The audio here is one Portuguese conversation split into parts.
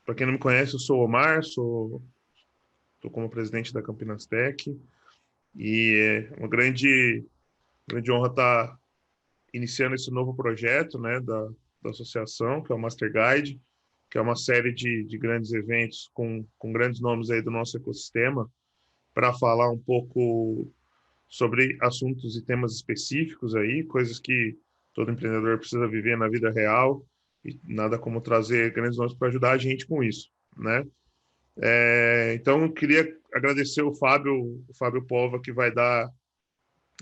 Para quem não me conhece, eu sou o Omar, estou como presidente da Campinas Tech, e é uma grande honra estar iniciando esse novo projeto, né, da associação, que é o Master Guide, que é uma série de grandes eventos com grandes nomes aí do nosso ecossistema, para falar um pouco sobre assuntos e temas específicos aí, coisas que todo empreendedor precisa viver na vida real, e nada como trazer grandes nomes para ajudar a gente com isso, né? Então, eu queria agradecer o Fábio Pova, que vai dar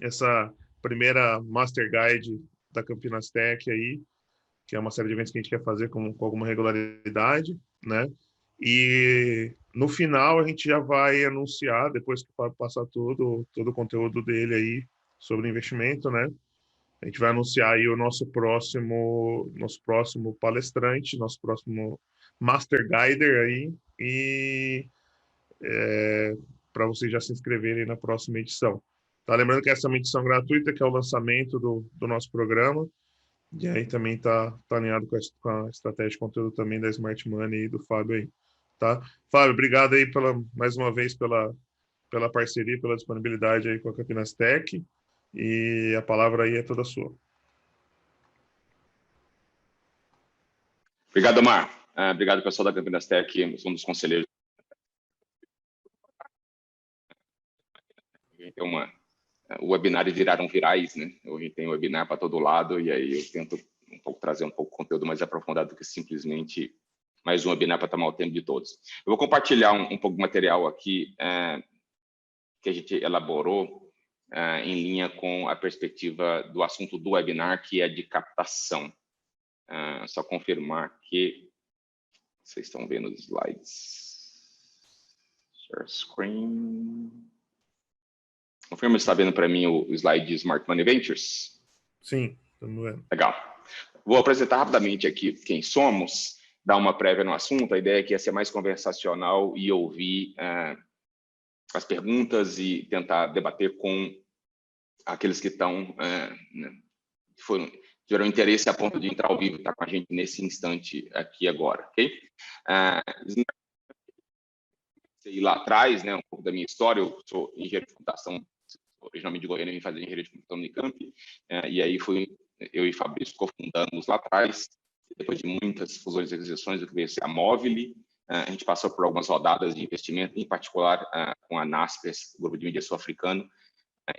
essa primeira Master Guide da Campinas Tech aí, que é uma série de eventos que a gente quer fazer com alguma regularidade, né? E no final a gente já vai anunciar, depois que o Fábio passar todo o conteúdo dele aí sobre investimento, né? A gente vai anunciar aí o nosso próximo palestrante, nosso próximo Master Guider aí, e para vocês já se inscreverem na próxima edição. Tá? Lembrando que essa é uma edição gratuita, que é o lançamento do nosso programa, e aí também tá alinhado com a estratégia de conteúdo também da Smart Money e do Fábio aí. Tá? Fábio, obrigado aí mais uma vez pela parceria, pela disponibilidade aí com a Campinas Tech, e a palavra aí é toda sua. Obrigado, Omar. Obrigado, pessoal da Campinas Tech, um dos conselheiros. O webinar viraram virais, né? Hoje tem webinar para todo lado, e aí eu tento um pouco trazer um pouco de conteúdo mais aprofundado do que simplesmente mais um webinar para tomar o tempo de todos. Eu vou compartilhar um pouco de material aqui que a gente elaborou em linha com a perspectiva do assunto do webinar, que é de captação. Só confirmar que vocês estão vendo os slides. Share screen. Confirma se está vendo para mim o slide de Smart Money Ventures? Sim, estamos vendo. Legal. Vou apresentar rapidamente aqui quem somos, dar uma prévia no assunto. A ideia aqui é ser mais conversacional e ouvir as perguntas e tentar debater com aqueles que estão tiveram interesse a ponto de entrar ao vivo e estar com a gente nesse instante aqui agora, ok? E lá atrás, né, um pouco da minha história, eu sou engenheiro de computação, originalmente de Goiânia, vim fazer engenharia de computação no Unicamp, e aí eu e Fabrício cofundamos lá atrás, depois de muitas fusões e aquisições, eu veio ser a Movile, a gente passou por algumas rodadas de investimento, em particular com a Naspers, o grupo de mídia sul-africano,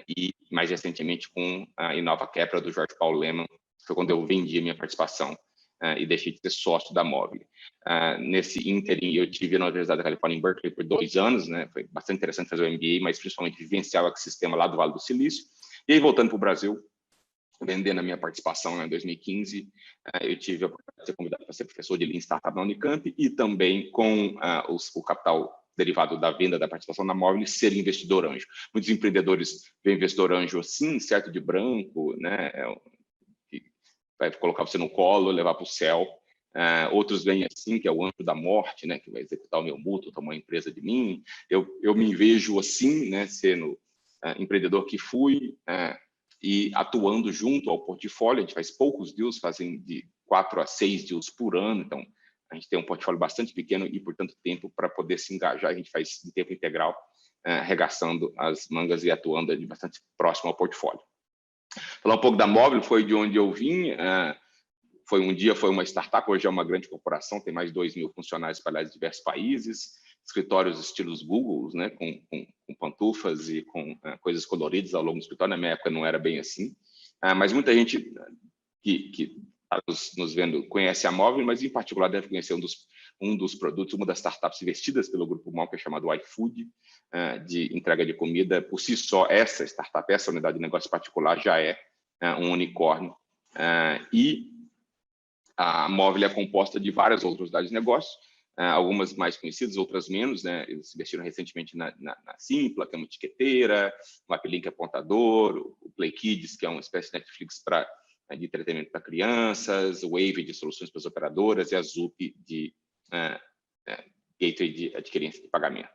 e mais recentemente com a Inova Kepler, do Jorge Paulo Lemann, foi quando eu vendi a minha participação e deixei de ser sócio da Movile. Nesse ínterim, eu tive na Universidade da Califórnia, em Berkeley, por 2 anos, né? Foi bastante interessante fazer o MBA, mas principalmente vivenciar o ecossistema lá do Vale do Silício. E aí, voltando para o Brasil, vendendo a minha participação em 2015, eu tive a oportunidade de ser convidado para ser professor de Lean Startup na Unicamp e também com o capital derivado da venda da participação na Movile, ser investidor anjo. Muitos empreendedores veem investidor anjo assim, certo de branco, né? Vai colocar você no colo, levar para o céu. Outros veem assim, que é o anjo da morte, né? Que vai executar o meu mútuo, tomar uma empresa de mim. Eu me vejo assim, né? Sendo empreendedor que fui e atuando junto ao portfólio. A gente faz poucos deals, fazem de 4 a 6 deals por ano, então a gente tem um portfólio bastante pequeno e por tanto tempo para poder se engajar. A gente faz de tempo integral, arregaçando as mangas e atuando de bastante próximo ao portfólio. Falar um pouco da Movile, foi de onde eu vim. Foi uma startup, hoje é uma grande corporação, tem mais de 2.000 funcionários espalhados em diversos países, escritórios estilos Google, né, com pantufas e com coisas coloridas ao longo do escritório. Na minha época não era bem assim, mas muita gente que está nos vendo conhece a Movile, mas em particular deve conhecer um dos produtos, uma das startups investidas pelo Grupo MOL, que é chamado iFood, de entrega de comida. Por si só, essa startup, essa unidade de negócio particular já é um unicórnio. E a Movile é composta de várias outras unidades de negócio, algumas mais conhecidas, outras menos, né? Eles investiram recentemente na Simpla, que é uma etiqueteira, o Uplink, que é apontador, o Play Kids, que é uma espécie de Netflix de entretenimento para crianças, o Wave de soluções para as operadoras e a Zup de gateway de adquirência de pagamento.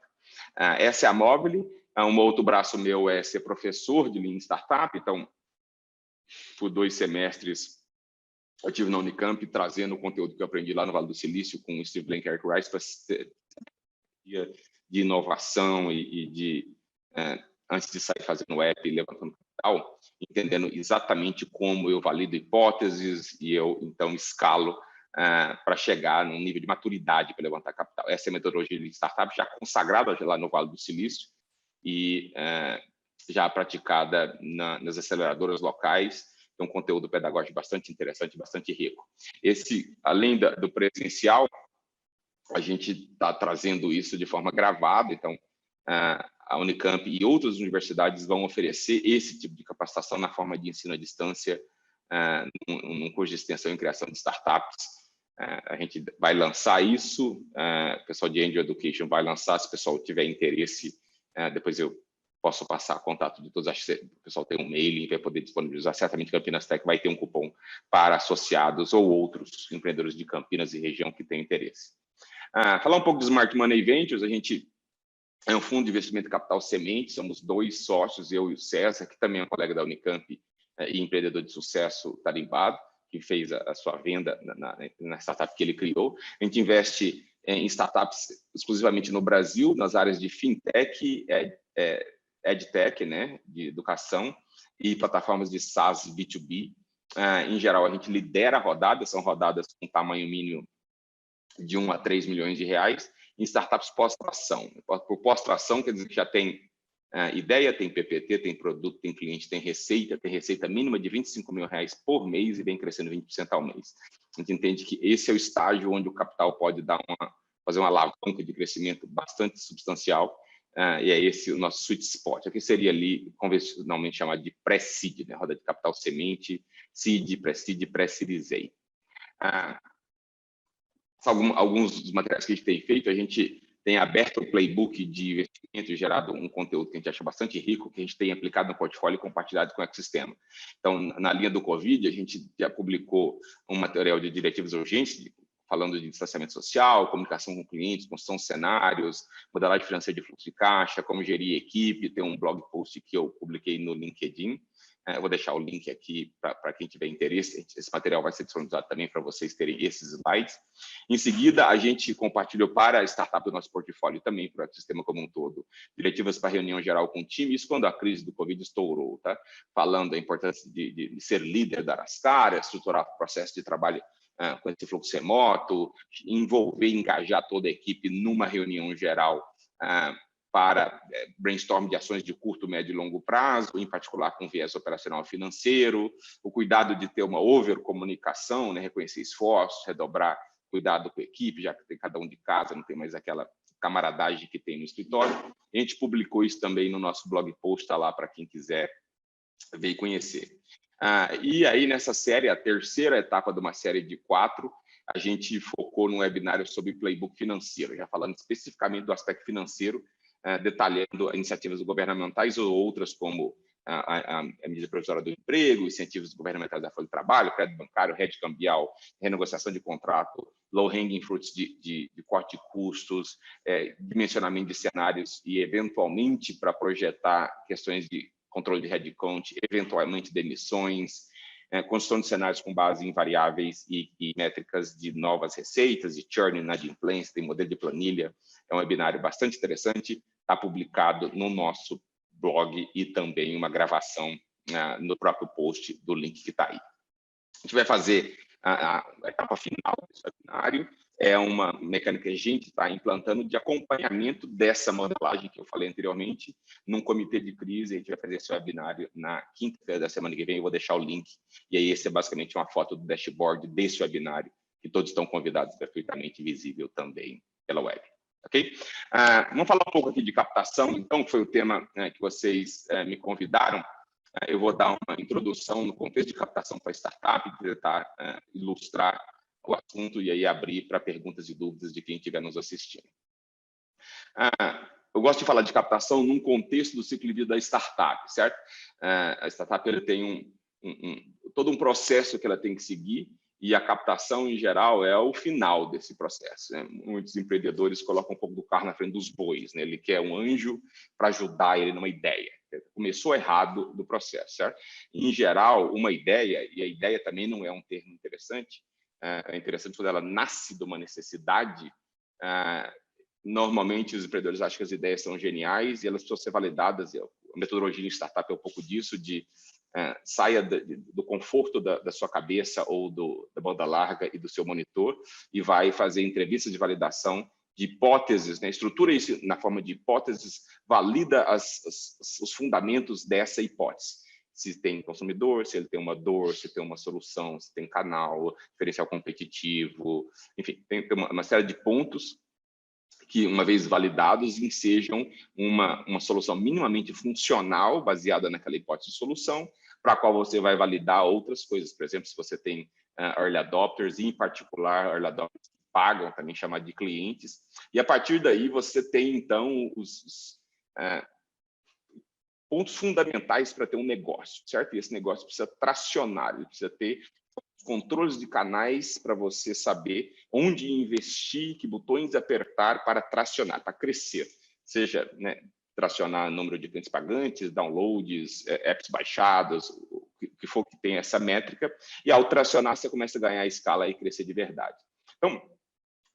Essa é a Movile. Um outro braço meu é ser professor de Lean Startup, então, por 2 semestres, eu estive na Unicamp trazendo o conteúdo que eu aprendi lá no Vale do Silício com o Steve Blank e Eric Rice para de inovação antes de sair fazendo app e levantando capital, entendendo exatamente como eu valido hipóteses e eu, então, escalo para chegar num nível de maturidade para levantar capital. Essa é a metodologia de startup já consagrada lá no Vale do Silício e já praticada nas aceleradoras locais. Tem um conteúdo pedagógico bastante interessante, bastante rico. Além do presencial, a gente está trazendo isso de forma gravada, então a Unicamp e outras universidades vão oferecer esse tipo de capacitação na forma de ensino à distância, num curso de extensão em criação de startups. A gente vai lançar isso, o pessoal de Angel Education vai lançar, se o pessoal tiver interesse, depois eu posso passar contato de todos, acho que o pessoal tem um mailing, vai poder disponibilizar, certamente Campinas Tech vai ter um cupom para associados ou outros empreendedores de Campinas e região que tenham interesse. Falar um pouco do Smart Money Ventures, a gente é um fundo de investimento capital semente, somos 2 sócios, eu e o César, que também é um colega da Unicamp e empreendedor de sucesso tarimbado, que fez a sua venda na startup que ele criou. A gente investe em startups exclusivamente no Brasil, nas áreas de fintech, edtech, né, de educação, e plataformas de SaaS B2B. Em geral, a gente lidera rodadas, são rodadas com tamanho mínimo de 1 a 3 milhões de reais, em startups pós-tração. Por pós-tração, quer dizer que já tem ideia, tem PPT, tem produto, tem cliente, tem receita mínima de 25 mil reais por mês e vem crescendo 20% ao mês. A gente entende que esse é o estágio onde o capital pode fazer uma alavanca de crescimento bastante substancial, e é esse o nosso sweet spot. Aqui seria ali, convencionalmente chamado de pré-seed, né? Roda de capital semente, seed, pré-seed, pré-series A. Alguns dos materiais que a gente tem feito, a gente tem aberto o playbook de investimento e gerado um conteúdo que a gente acha bastante rico, que a gente tem aplicado no portfólio e compartilhado com o ecossistema. Então, na linha do Covid, a gente já publicou um material de diretivas urgentes, falando de distanciamento social, comunicação com clientes, construção de cenários, modelagem financeira de fluxo de caixa, como gerir equipe. Tem um blog post que eu publiquei no LinkedIn. Eu vou deixar o link aqui para quem tiver interesse. Esse material vai ser disponibilizado também para vocês terem esses slides. Em seguida, a gente compartilhou para a startup do nosso portfólio também, para o sistema como um todo, diretivas para reunião geral com o time, isso quando a crise do Covid estourou, tá? Falando da importância de ser líder da Arascara, estruturar o processo de trabalho com esse fluxo remoto, envolver e engajar toda a equipe numa reunião geral para brainstorm de ações de curto, médio e longo prazo, em particular com viés operacional financeiro, o cuidado de ter uma overcomunicação, né, reconhecer esforços, redobrar cuidado com a equipe, já que tem cada um de casa, não tem mais aquela camaradagem que tem no escritório. A gente publicou isso também no nosso blog post, está lá para quem quiser ver e conhecer. E aí, nessa série, a terceira etapa de uma série de 4, a gente focou num webinário sobre playbook financeiro, já falando especificamente do aspecto financeiro, detalhando iniciativas governamentais ou outras como a medida provisória do emprego, incentivos governamentais da folha de trabalho, crédito bancário, rede cambial, renegociação de contrato, low-hanging fruits de corte de custos, dimensionamento de cenários e, eventualmente, para projetar questões de controle de headcount, eventualmente demissões, construção de cenários com base em variáveis e métricas de novas receitas, de churn, inadimplência, tem modelo de planilha. É um webinário bastante interessante, está publicado no nosso blog e também uma gravação no próprio post do link que está aí. A gente vai fazer a etapa final desse webinário, é uma mecânica que a gente está implantando de acompanhamento dessa modelagem que eu falei anteriormente, num comitê de crise. A gente vai fazer esse webinário na quinta-feira da semana que vem, eu vou deixar o link, e aí esse é basicamente uma foto do dashboard desse webinário, que todos estão convidados, gratuitamente visível também pela web. Ok? Vamos falar um pouco aqui de captação, então, que foi o tema que vocês me convidaram. Eu vou dar uma introdução no contexto de captação para startup, tentar ilustrar o assunto e aí abrir para perguntas e dúvidas de quem estiver nos assistindo. Eu gosto de falar de captação num contexto do ciclo de vida da startup, certo? A startup ela tem todo um processo que ela tem que seguir, e a captação, em geral, é o final desse processo, né? Muitos empreendedores colocam um pouco do carro na frente dos bois, né? Ele quer um anjo para ajudar ele numa ideia. começou errado do processo, certo? Em geral, uma ideia, e a ideia também não é um termo interessante, é interessante quando ela nasce de uma necessidade. Normalmente, os empreendedores acham que as ideias são geniais e elas precisam ser validadas. A metodologia de startup é um pouco disso, de saia do conforto da sua cabeça ou da banda larga e do seu monitor e vai fazer entrevistas de validação de hipóteses, né? Estrutura isso na forma de hipóteses, valida os fundamentos dessa hipótese. Se tem consumidor, se ele tem uma dor, se tem uma solução, se tem canal, diferencial competitivo, enfim, tem uma série de pontos que, uma vez validados, ensejam uma solução minimamente funcional, baseada naquela hipótese de solução, para a qual você vai validar outras coisas. Por exemplo, se você tem early adopters, em particular, early adopters que pagam, também chamado de clientes, e a partir daí você tem, então, os pontos fundamentais para ter um negócio, certo? E esse negócio precisa tracionar, ele precisa ter controles de canais para você saber onde investir, que botões apertar para tracionar, para crescer. Seja, né, tracionar número de clientes pagantes, downloads, apps baixados, o que for que tenha essa métrica. E ao tracionar, você começa a ganhar escala e crescer de verdade. Então,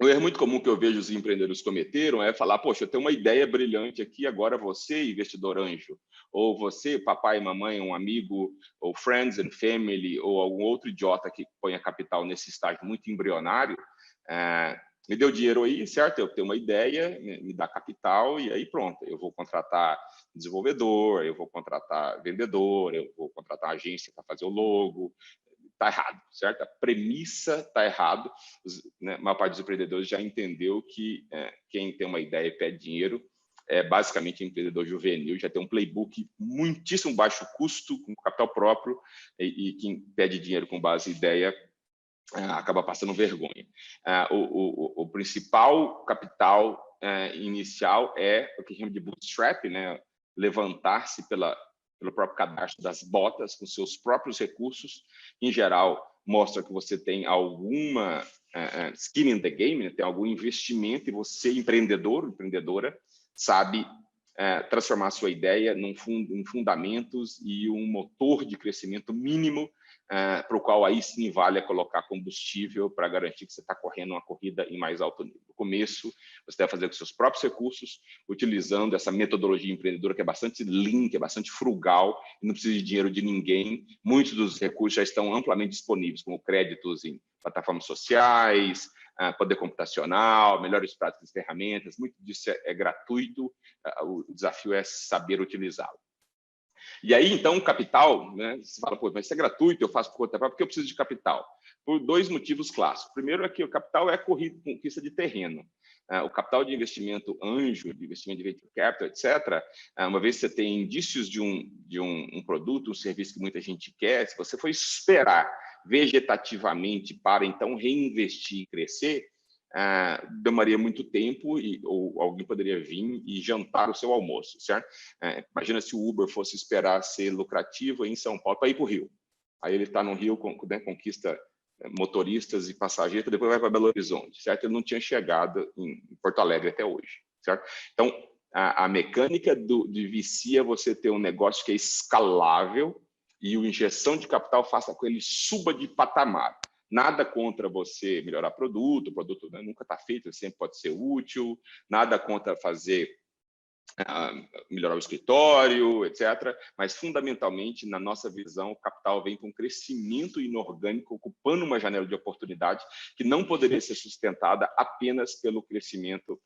o erro muito comum que eu vejo os empreendedores cometeram é falar, poxa, eu tenho uma ideia brilhante aqui, agora você, investidor anjo, ou você, papai e mamãe, um amigo, ou friends and family, ou algum outro idiota que ponha capital nesse estágio muito embrionário, me deu dinheiro aí, certo? Eu tenho uma ideia, me dá capital, e aí pronto, eu vou contratar desenvolvedor, eu vou contratar vendedor, eu vou contratar agência para fazer o logo. Está errado, certo? A premissa está errado. A maior parte dos empreendedores já entendeu que quem tem uma ideia e pede dinheiro é basicamente um empreendedor juvenil, já tem um playbook muitíssimo baixo custo, com capital próprio, e quem pede dinheiro com base em ideia acaba passando vergonha. O principal capital inicial é o que chama de bootstrap, né? Levantar-se pelo próprio cadastro das botas, com seus próprios recursos. Em geral, mostra que você tem alguma skin in the game, né? Tem algum investimento, e você, empreendedora, sabe transformar a sua ideia em fundamentos e um motor de crescimento mínimo, para o qual aí sim vale a colocar combustível para garantir que você está correndo uma corrida em mais alto nível. No começo, você deve fazer com seus próprios recursos, utilizando essa metodologia empreendedora que é bastante lean, que é bastante frugal, e não precisa de dinheiro de ninguém. Muitos dos recursos já estão amplamente disponíveis, como créditos em plataformas sociais, poder computacional, melhores práticas e ferramentas. Muito disso é gratuito, o desafio é saber utilizá-lo. E aí, então, o capital, né, você fala, pô, mas isso é gratuito, eu faço por conta própria, porque eu preciso de capital? Por dois motivos clássicos. Primeiro é que o capital é conquista de terreno. O capital de investimento anjo, de investimento de venture capital, etc., uma vez que você tem indícios de um produto, um serviço que muita gente quer, se você for esperar vegetativamente para, então, reinvestir e crescer, demoraria muito tempo, ou alguém poderia vir e jantar o seu almoço, certo? Imagina se o Uber fosse esperar ser lucrativo em São Paulo para ir para o Rio. Aí ele está no Rio, conquista motoristas e passageiros, depois vai para Belo Horizonte, certo? Ele não tinha chegado em Porto Alegre até hoje, certo? Então, a mecânica de VC é você ter um negócio que é escalável e a injeção de capital faça com que ele suba de patamar. Nada contra você melhorar o produto, né, nunca está feito, ele sempre pode ser útil, nada contra fazer melhorar o escritório, etc. Mas, fundamentalmente, na nossa visão, o capital vem com crescimento inorgânico, ocupando uma janela de oportunidade que não poderia ser sustentada apenas pelo crescimento,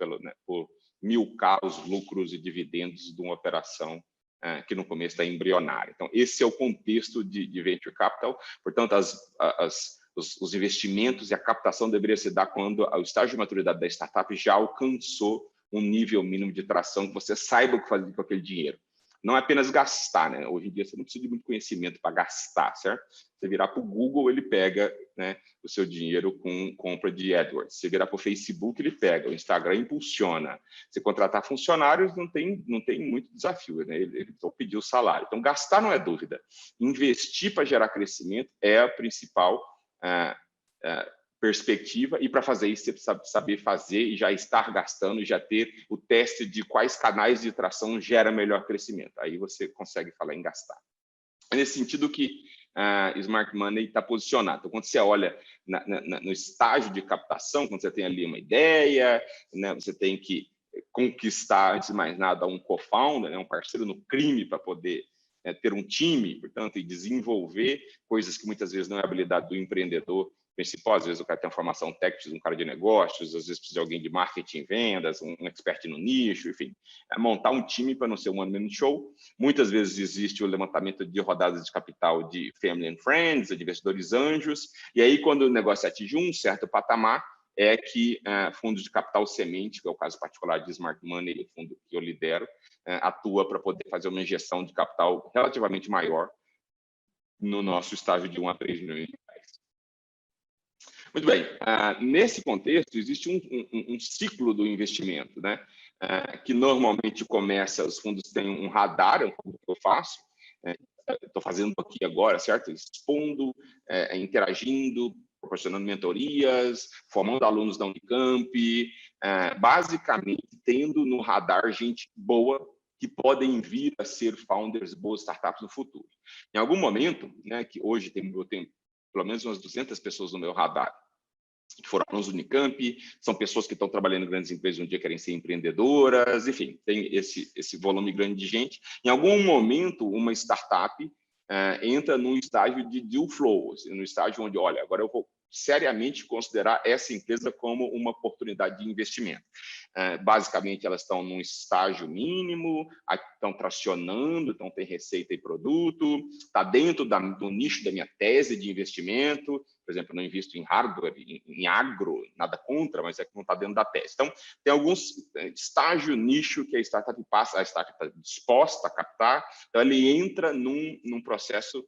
por milcar os lucros e dividendos de uma operação que no começo está embrionária. Então, esse é o contexto de venture capital. Portanto, os investimentos e a captação deveria se dar quando o estágio de maturidade da startup já alcançou um nível mínimo de tração, que você saiba o que fazer com aquele dinheiro. Não é apenas gastar, né? Hoje em dia você não precisa de muito conhecimento para gastar, certo? Você virar para o Google, ele pega, né, o seu dinheiro com compra de AdWords. Você virar para o Facebook, ele pega. O Instagram impulsiona. Você contratar funcionários, não tem muito desafio, né? Ele só pediu o salário. Então, gastar não é dúvida. Investir para gerar crescimento é a principal perspectiva, e para fazer isso você precisa saber fazer e já estar gastando, e já ter o teste de quais canais de tração gera melhor crescimento. Aí você consegue falar em gastar. É nesse sentido que Smart Money está posicionado. Então, quando você olha no estágio de captação, quando você tem ali uma ideia, né, você tem que conquistar, antes de mais nada, um co-founder, né, um parceiro no crime para poder ter um time, portanto, e desenvolver coisas que muitas vezes não é habilidade do empreendedor principal. Às vezes o cara tem uma formação técnica, precisa de um cara de negócios, às vezes precisa de alguém de marketing e vendas, um expert no nicho, enfim. Montar um time para não ser um one-man show. Muitas vezes existe o levantamento de rodadas de capital de family and friends, de investidores anjos, e aí quando o negócio atinge um certo patamar, é que fundos de capital semente, que é o caso particular de Smart Money, o fundo que eu lidero, atua para poder fazer uma injeção de capital relativamente maior no nosso estágio de 1 a 3 milhões de reais. Muito bem, nesse contexto, existe um ciclo do investimento, né? Que normalmente começa, os fundos têm um radar, é um pouco que eu faço, estou fazendo aqui agora, certo? Expondo, interagindo, proporcionando mentorias, formando alunos da Unicamp, basicamente tendo no radar gente boa que podem vir a ser founders, boas startups no futuro. Em algum momento, né, que hoje eu tenho pelo menos umas 200 pessoas no meu radar, que foram alunos do Unicamp, são pessoas que estão trabalhando em grandes empresas um dia querem ser empreendedoras, enfim, tem esse volume grande de gente. Em algum momento, uma startup entra num estágio de deal flow, assim, no estágio onde, olha, agora eu vou seriamente considerar essa empresa como uma oportunidade de investimento. Basicamente, elas estão num estágio mínimo, estão tracionando, então tem receita e produto, está dentro do nicho da minha tese de investimento. Por exemplo, eu não invisto em hardware, em agro, nada contra, mas é que não está dentro da tese. Então, tem alguns estágio nicho que a startup passa, a startup está disposta a captar, então ele entra num processo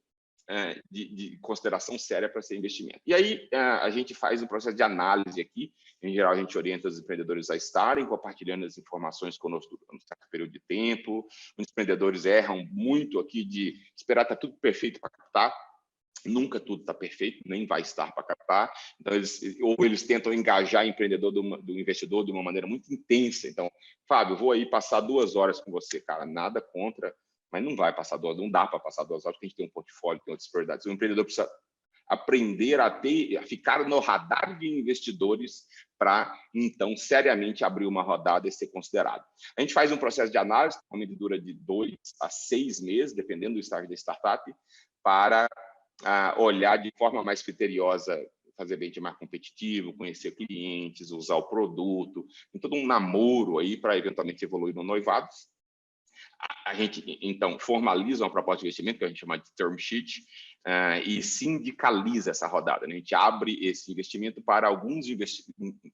de consideração séria para ser investimento. E aí a gente faz um processo de análise aqui. Em geral, a gente orienta os empreendedores a estarem compartilhando as informações conosco durante um certo período de tempo. Os empreendedores erram muito aqui de esperar estar tudo perfeito para captar. Nunca tudo está perfeito, nem vai estar para captar. Então, eles tentam engajar o empreendedor do investidor de uma maneira muito intensa. Então, Fábio, vou aí passar 2 horas com você, cara, nada contra, mas não vai passar 2 horas, não dá para passar 2 horas, porque a gente tem um portfólio, tem outras prioridades. O empreendedor precisa aprender a ficar no radar de investidores para, então, seriamente abrir uma rodada e ser considerado. A gente faz um processo de análise, que dura de 2 a 6 meses, dependendo do estágio da startup, para olhar de forma mais criteriosa, fazer benchmark competitivo, conhecer clientes, usar o produto, tem todo um namoro aí para eventualmente evoluir no noivado. A gente, então, formaliza uma proposta de investimento, que a gente chama de term sheet, e sindicaliza essa rodada, né? A gente abre esse investimento para alguns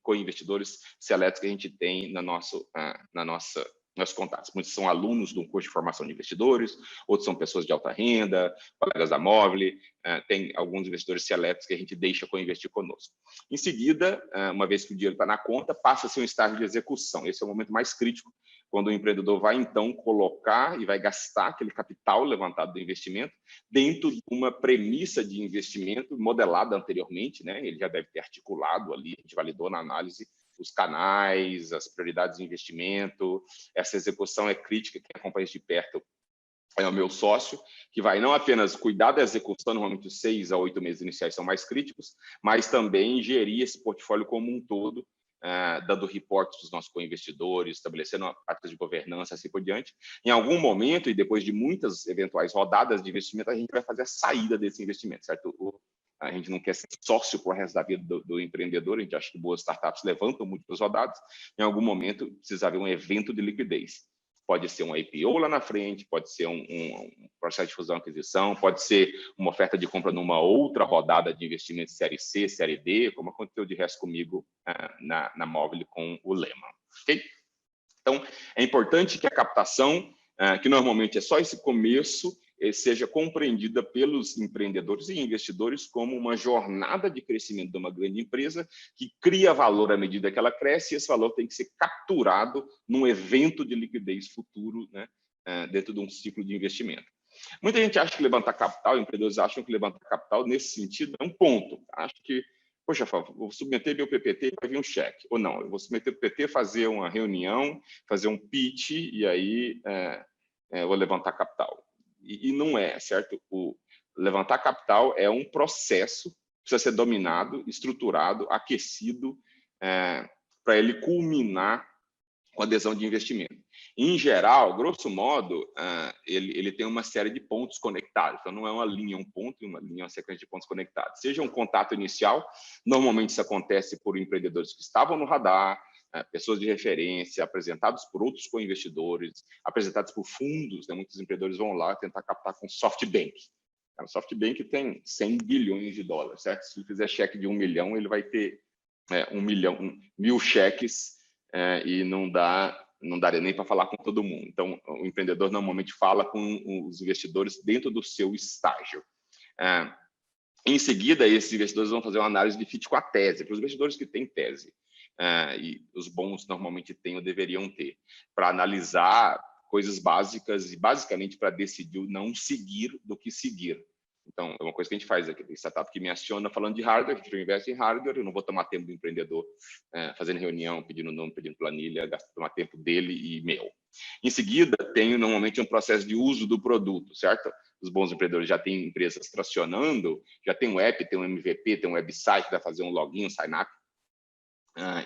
co-investidores seletos que a gente tem nossos contatos. Muitos são alunos de um curso de formação de investidores, outros são pessoas de alta renda, colegas da Móvel, tem alguns investidores seletos que a gente deixa co-investir conosco. Em seguida, uma vez que o dinheiro está na conta, passa a ser um estágio de execução. Esse é o momento mais crítico, quando o empreendedor vai, então, colocar e vai gastar aquele capital levantado do investimento dentro de uma premissa de investimento modelada anteriormente, né? Ele já deve ter articulado ali, a gente validou na análise os canais, as prioridades de investimento. Essa execução é crítica, quem acompanha isso de perto é o meu sócio, que vai não apenas cuidar da execução, normalmente os 6 a 8 meses iniciais são mais críticos, mas também gerir esse portfólio como um todo, dando reportes para os nossos co-investidores, estabelecendo uma prática de governança, assim por diante. Em algum momento, e depois de muitas eventuais rodadas de investimento, a gente vai fazer a saída desse investimento, certo? A gente não quer ser sócio por resto da vida do empreendedor, a gente acha que boas startups levantam múltiplas rodadas. Em algum momento, precisa haver um evento de liquidez. Pode ser um IPO lá na frente, pode ser um processo de fusão e aquisição, pode ser uma oferta de compra numa outra rodada de investimento série C, série D, como aconteceu de resto comigo na Móvel com o Lema. Okay? Então, é importante que a captação, que normalmente é só esse começo, seja compreendida pelos empreendedores e investidores como uma jornada de crescimento de uma grande empresa que cria valor à medida que ela cresce, e esse valor tem que ser capturado num evento de liquidez futuro, né, dentro de um ciclo de investimento. Muita gente acha que levantar capital, empreendedores acham que levantar capital nesse sentido é um ponto. Acho que poxa, vou submeter meu PPT e vai vir um cheque. Ou não, eu vou submeter o PPT, fazer uma reunião, fazer um pitch e aí eu vou levantar capital. E não é, certo? O levantar capital é um processo, precisa ser dominado, estruturado, aquecido, para ele culminar com adesão de investimento. Em geral, grosso modo, ele tem uma série de pontos conectados. Então, não é uma linha, um ponto, uma linha, uma sequência de pontos conectados. Seja um contato inicial, normalmente isso acontece por empreendedores que estavam no radar, pessoas de referência, apresentados por outros co-investidores, apresentados por fundos, né? Muitos empreendedores vão lá tentar captar com SoftBank. O SoftBank tem 100 bilhões de dólares, certo? Se ele fizer cheque de 1 milhão, ele vai ter 1.000 cheques, e não daria nem para falar com todo mundo. Então, o empreendedor normalmente fala com os investidores dentro do seu estágio. Em seguida, esses investidores vão fazer uma análise de fit com a tese, para os investidores que têm tese, e os bons normalmente têm ou deveriam ter, para analisar coisas básicas e basicamente para decidir o não seguir do que seguir. Então, é uma coisa que a gente faz aqui, tem startup que me aciona falando de hardware, a gente investe em hardware, eu não vou tomar tempo do empreendedor fazendo reunião, pedindo nome, pedindo planilha, tomar tempo dele e meu. Em seguida, tenho normalmente um processo de uso do produto, certo? Os bons empreendedores já têm empresas tracionando, já tem um app, tem um MVP, tem um website, vai fazer um login, um sign-up.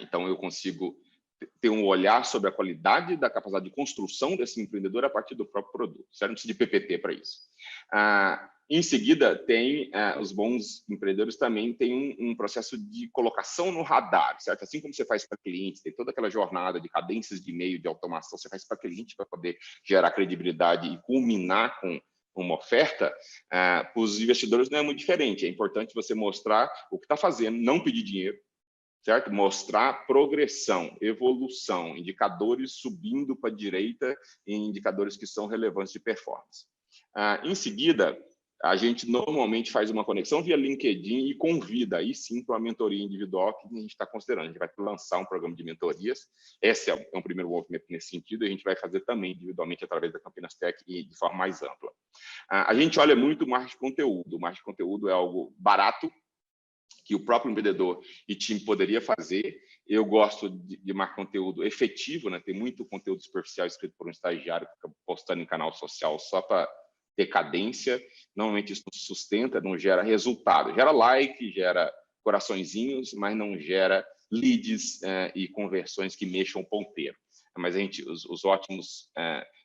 Então, eu consigo ter um olhar sobre a qualidade da capacidade de construção desse empreendedor a partir do próprio produto, certo? Não precisa de PPT para isso. Em seguida, tem os bons empreendedores também têm um processo de colocação no radar, certo? Assim como você faz para clientes, tem toda aquela jornada de cadências de e-mail, de automação, você faz para cliente para poder gerar credibilidade e culminar com uma oferta, para os investidores não é muito diferente. É importante você mostrar o que está fazendo, não pedir dinheiro, certo? Mostrar progressão, evolução, indicadores subindo para a direita e indicadores que são relevantes de performance. Em seguida, a gente normalmente faz uma conexão via LinkedIn e convida aí sim para uma mentoria individual que a gente está considerando. A gente vai lançar um programa de mentorias. Esse é um primeiro movimento nesse sentido, e a gente vai fazer também individualmente através da Campinas Tech e de forma mais ampla. A gente olha muito o marketing de conteúdo. O marketing de conteúdo é algo barato, que o próprio empreendedor e time poderia fazer. Eu gosto de marcar conteúdo efetivo, né? Tem muito conteúdo superficial escrito por um estagiário que fica postando em canal social só para ter cadência. Normalmente isso não sustenta, não gera resultado. Gera like, gera coraçõezinhos, mas não gera leads e conversões que mexam o ponteiro. Mas os ótimos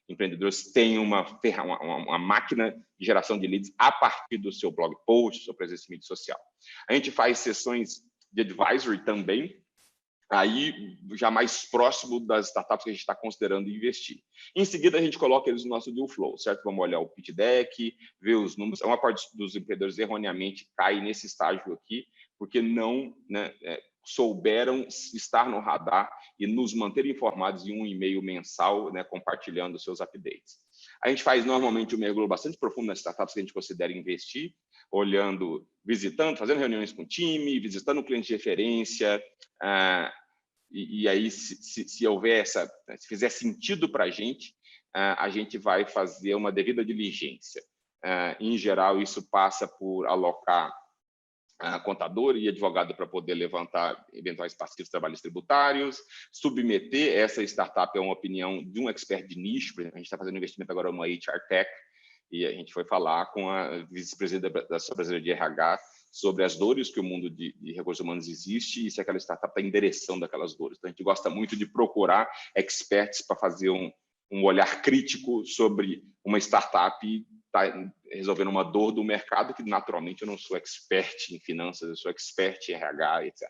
empreendedores têm uma máquina de geração de leads a partir do seu blog post, sua presença em mídia social. A gente faz sessões de advisory também, aí já mais próximo das startups que a gente está considerando investir. Em seguida, a gente coloca eles no nosso deal flow, certo? Vamos olhar o pitch deck, ver os números. Uma parte dos empreendedores erroneamente cai nesse estágio aqui, porque não souberam estar no radar e nos manter informados em um e-mail mensal, né, compartilhando seus updates. A gente faz normalmente um mergulho bastante profundo nas startups que a gente considera investir, olhando, visitando, fazendo reuniões com o time, visitando o cliente de referência, e aí, se houver se fizer sentido para a gente vai fazer uma devida diligência. Em geral, isso passa por alocar contador e advogado para poder levantar eventuais passivos trabalhos tributários, submeter essa startup a uma opinião de um expert de nicho. Por exemplo, a gente está fazendo investimento agora numa HR Tech, e a gente foi falar com a vice-presidente da Associação Brasileira de RH sobre as dores que o mundo de recursos humanos existe e se aquela startup está endereçando aquelas dores. Então, a gente gosta muito de procurar experts para fazer um olhar crítico sobre uma startup e está resolvendo uma dor do mercado, que naturalmente eu não sou expert em finanças, eu sou expert em RH, etc.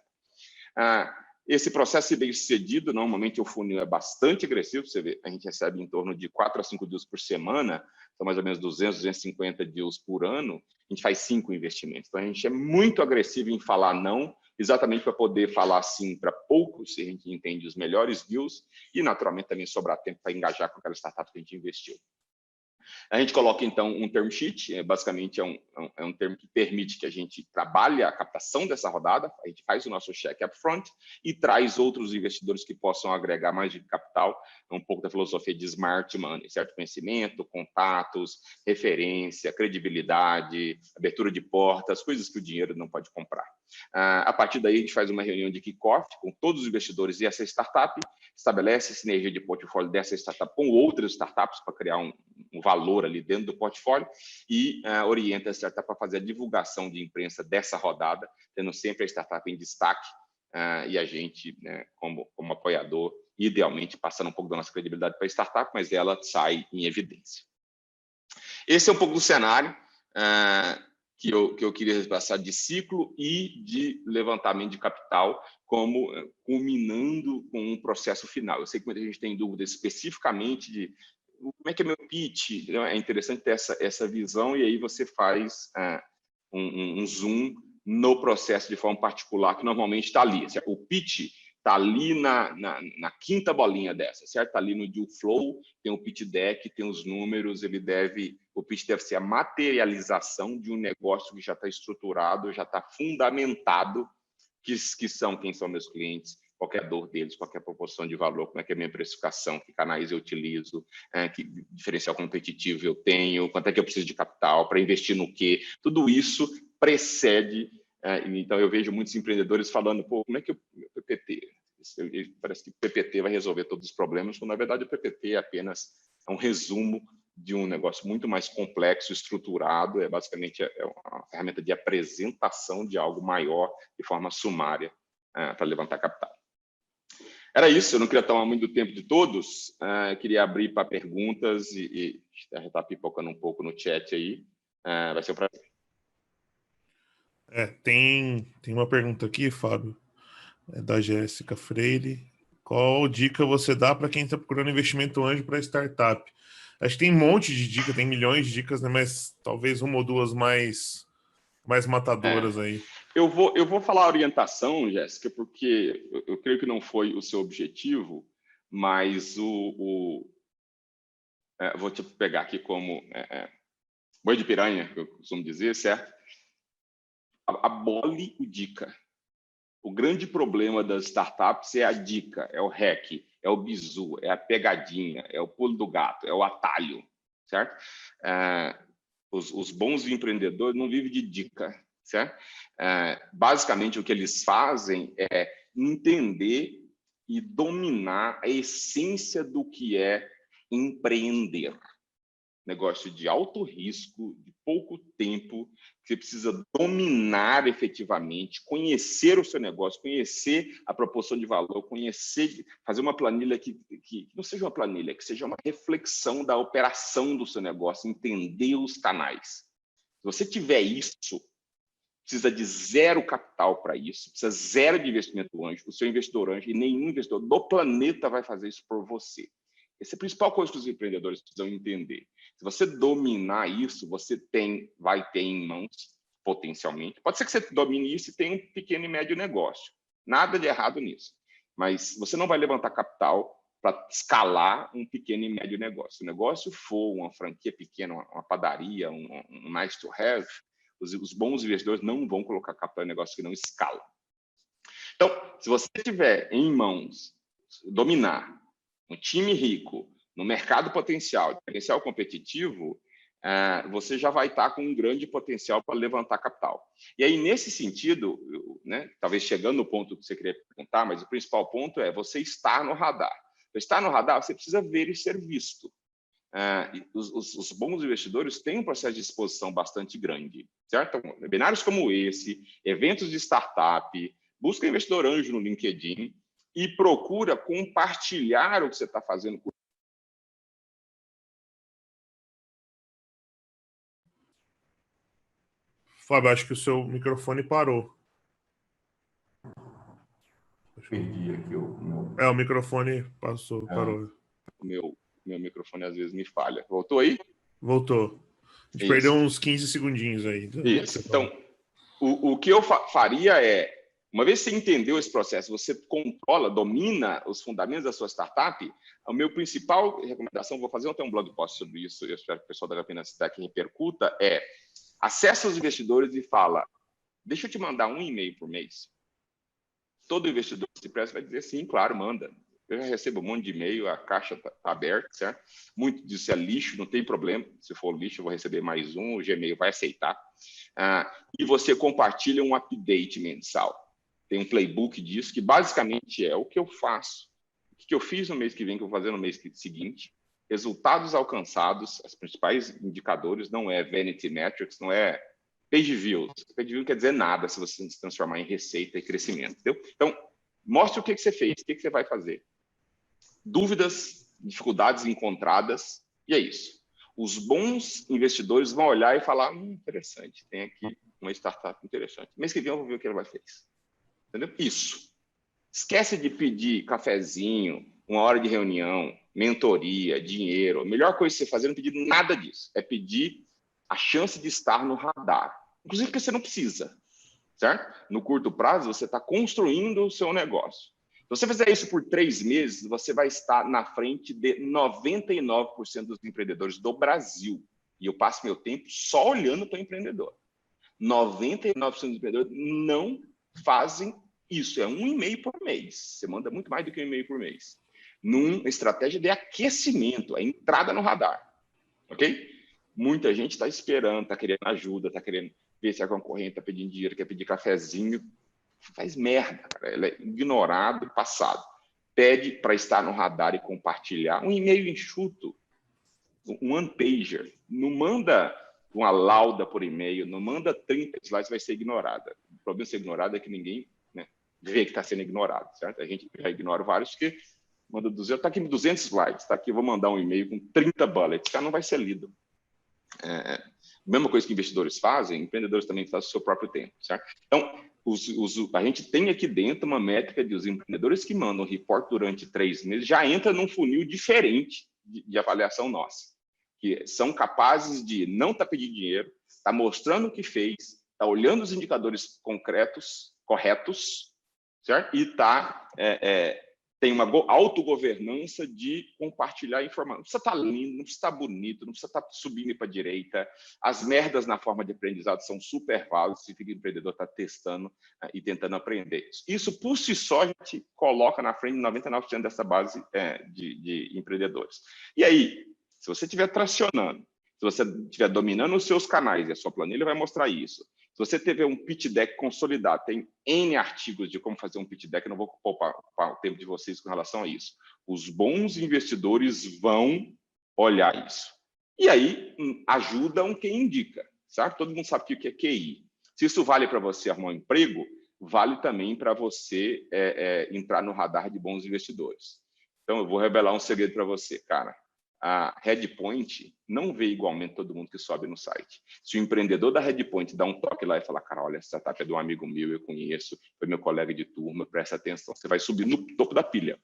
Esse processo bem sucedido, normalmente o funil é bastante agressivo, você vê, a gente recebe em torno de 4 a 5 deals por semana, então mais ou menos 200, 250 deals por ano, a gente faz 5 investimentos. Então a gente é muito agressivo em falar não, exatamente para poder falar sim para poucos, se a gente entende os melhores deals, e naturalmente também sobrar tempo para engajar com aquela startup que a gente investiu. A gente coloca, então, um term sheet, basicamente é um termo que permite que a gente trabalhe a captação dessa rodada, a gente faz o nosso check upfront e traz outros investidores que possam agregar mais de capital, um pouco da filosofia de smart money, certo? Conhecimento, contatos, referência, credibilidade, abertura de portas, coisas que o dinheiro não pode comprar. A partir daí, a gente faz uma reunião de kick-off com todos os investidores dessa startup, estabelece a sinergia de portfólio dessa startup com outras startups para criar um valor ali dentro do portfólio e orienta a startup para fazer a divulgação de imprensa dessa rodada, tendo sempre a startup em destaque e a gente, né, como apoiador, idealmente passando um pouco da nossa credibilidade para a startup, mas ela sai em evidência. Esse é um pouco do cenário que eu queria passar de ciclo e de levantamento de capital, como culminando com um processo final. Eu sei que muita gente tem dúvida especificamente de como é que é meu pitch. É interessante ter essa visão, e aí você faz um zoom no processo de forma particular, que normalmente está ali. O pitch está ali na quinta bolinha dessa, certo? Está ali no deal flow, tem o pitch deck, tem os números, o pitch deve ser a materialização de um negócio que já está estruturado, já está fundamentado, quem são meus clientes, qual é a dor deles, qual é a proporção de valor, como é que é a minha precificação, que canais eu utilizo, que diferencial competitivo eu tenho, quanto é que eu preciso de capital para investir no quê. Tudo isso precede. Então, eu vejo muitos empreendedores falando, pô, como é que o PPT? Parece que o PPT vai resolver todos os problemas, quando, na verdade, o PPT é apenas um resumo de um negócio muito mais complexo, estruturado, basicamente uma ferramenta de apresentação de algo maior de forma sumária para levantar capital. Era isso, eu não queria tomar muito tempo de todos, queria abrir para perguntas e já está pipocando um pouco no chat aí, vai ser um prazer. Tem uma pergunta aqui, Fábio, da Jéssica Freire. Qual dica você dá para quem está procurando investimento anjo para startup? Acho que tem um monte de dicas, tem milhões de dicas, né? Mas talvez uma ou duas mais matadoras aí. Eu vou falar orientação, Jéssica, porque eu creio que não foi o seu objetivo, mas vou te pegar aqui como boi de piranha, que eu costumo dizer, certo? Abole o dica. O grande problema das startups é a dica, é o hack, é o bizu, é a pegadinha, é o pulo do gato, é o atalho, certo? Os bons empreendedores não vivem de dica, certo? Basicamente, o que eles fazem é entender e dominar a essência do que é empreender. Negócio de alto risco, de pouco tempo, que você precisa dominar efetivamente, conhecer o seu negócio, conhecer a proporção de valor, conhecer, fazer uma planilha que não seja uma planilha, que seja uma reflexão da operação do seu negócio, entender os canais. Se você tiver isso, precisa de zero capital para isso, precisa zero de investimento anjo, o seu investidor anjo e nenhum investidor do planeta vai fazer isso por você. Essa é a principal coisa que os empreendedores precisam entender. Se você dominar isso, você vai ter em mãos, potencialmente. Pode ser que você domine isso e tenha um pequeno e médio negócio. Nada de errado nisso. Mas você não vai levantar capital para escalar um pequeno e médio negócio. Se o negócio for uma franquia pequena, uma padaria, um nice to have, os bons investidores não vão colocar capital em negócio que não escala. Então, se você tiver em mãos, dominar um time rico, no mercado potencial competitivo, você já vai estar com um grande potencial para levantar capital. E aí, nesse sentido, né, talvez chegando no ponto que você queria perguntar, mas o principal ponto é você estar no radar. Para estar no radar, você precisa ver e ser visto. Os bons investidores têm um processo de exposição bastante grande, certo? Então, webinários como esse, eventos de startup, busca investidor anjo no LinkedIn, e procura compartilhar o que você está fazendo com. Fábio, acho que o seu microfone parou. Perdi aqui o meu. O microfone parou. O meu microfone às vezes me falha. Voltou aí? Voltou. A gente perdeu uns 15 segundinhos aí. Isso. Então, o que eu faria é, uma vez que você entendeu esse processo, você controla, domina os fundamentos da sua startup, a minha principal recomendação, vou fazer até um blog post sobre isso, eu espero que o pessoal da Campinas Tech repercuta, é acessa os investidores e fala, deixa eu te mandar um e-mail por mês. Todo investidor que se presta vai dizer sim, claro, manda. Eu já recebo um monte de e-mail, a caixa está aberta, certo? Muito disso é lixo, não tem problema. Se for lixo, eu vou receber mais um, o Gmail vai aceitar. E você compartilha um update mensal. Tem um playbook disso, que basicamente é o que eu faço, o que eu fiz no mês que vem, que eu vou fazer no mês seguinte, resultados alcançados, os principais indicadores, não é vanity metrics, não é page views. Page view não quer dizer nada se você se transformar em receita e crescimento, entendeu? Então, mostre o que você fez, o que você vai fazer. Dúvidas, dificuldades encontradas, e é isso. Os bons investidores vão olhar e falar, interessante, tem aqui uma startup interessante. Mês que vem eu vou ver o que ela vai fazer. Entendeu? Isso. Esquece de pedir cafezinho, uma hora de reunião, mentoria, dinheiro. A melhor coisa que você fazer é não pedir nada disso. É pedir a chance de estar no radar. Inclusive porque você não precisa, certo? No curto prazo, você está construindo o seu negócio. Se você fizer isso por 3 meses, você vai estar na frente de 99% dos empreendedores do Brasil. E eu passo meu tempo só olhando para o empreendedor. 99% dos empreendedores não fazem isso. É 1 e-mail por mês. Você manda muito mais do que 1 e-mail por mês. Numa estratégia de aquecimento, a entrada no radar. Ok? Muita gente está esperando, está querendo ajuda, está querendo ver se a concorrente está pedindo dinheiro, quer pedir cafezinho. Faz merda, cara. Ela é ignorado e passado. Pede para estar no radar e compartilhar. Um e-mail enxuto, um one-pager. Não manda uma lauda por e-mail, não manda 30 slides, vai ser ignorada. O problema de ser ignorado é que ninguém vê que está sendo ignorado, certo? A gente já ignora vários que manda 200, está aqui 200 slides, está aqui, eu vou mandar um e-mail com 30 bullets, cara, não vai ser lido. Mesma coisa que investidores fazem, empreendedores também fazem o seu próprio tempo, certo? Então, a gente tem aqui dentro uma métrica de os empreendedores que mandam report durante 3 meses já entra num funil diferente de avaliação nossa, que são capazes de não estar pedindo dinheiro, estar mostrando o que fez, estar olhando os indicadores concretos, corretos, certo? E tem uma autogovernança de compartilhar informação. Não precisa estar lindo, não precisa estar bonito, não precisa estar subindo para a direita. As merdas na forma de aprendizado são super válidas, se o empreendedor está testando e tentando aprender. Isso, por si só, a gente coloca na frente de 99% dessa base de empreendedores. E aí, se você estiver tracionando, se você estiver dominando os seus canais, e a sua planilha vai mostrar isso. Se você tiver um pitch deck consolidado, tem N artigos de como fazer um pitch deck, eu não vou poupar o tempo de vocês com relação a isso. Os bons investidores vão olhar isso. E aí, ajudam quem indica, certo? Todo mundo sabe o que é QI. Se isso vale para você arrumar um emprego, vale também para você entrar no radar de bons investidores. Então, eu vou revelar um segredo para você, cara. A Redpoint não vê igualmente todo mundo que sobe no site. Se o empreendedor da Redpoint dá um toque lá e falar, cara, olha, essa startup é de um amigo meu, eu conheço, foi meu colega de turma, presta atenção, você vai subir no topo da pilha.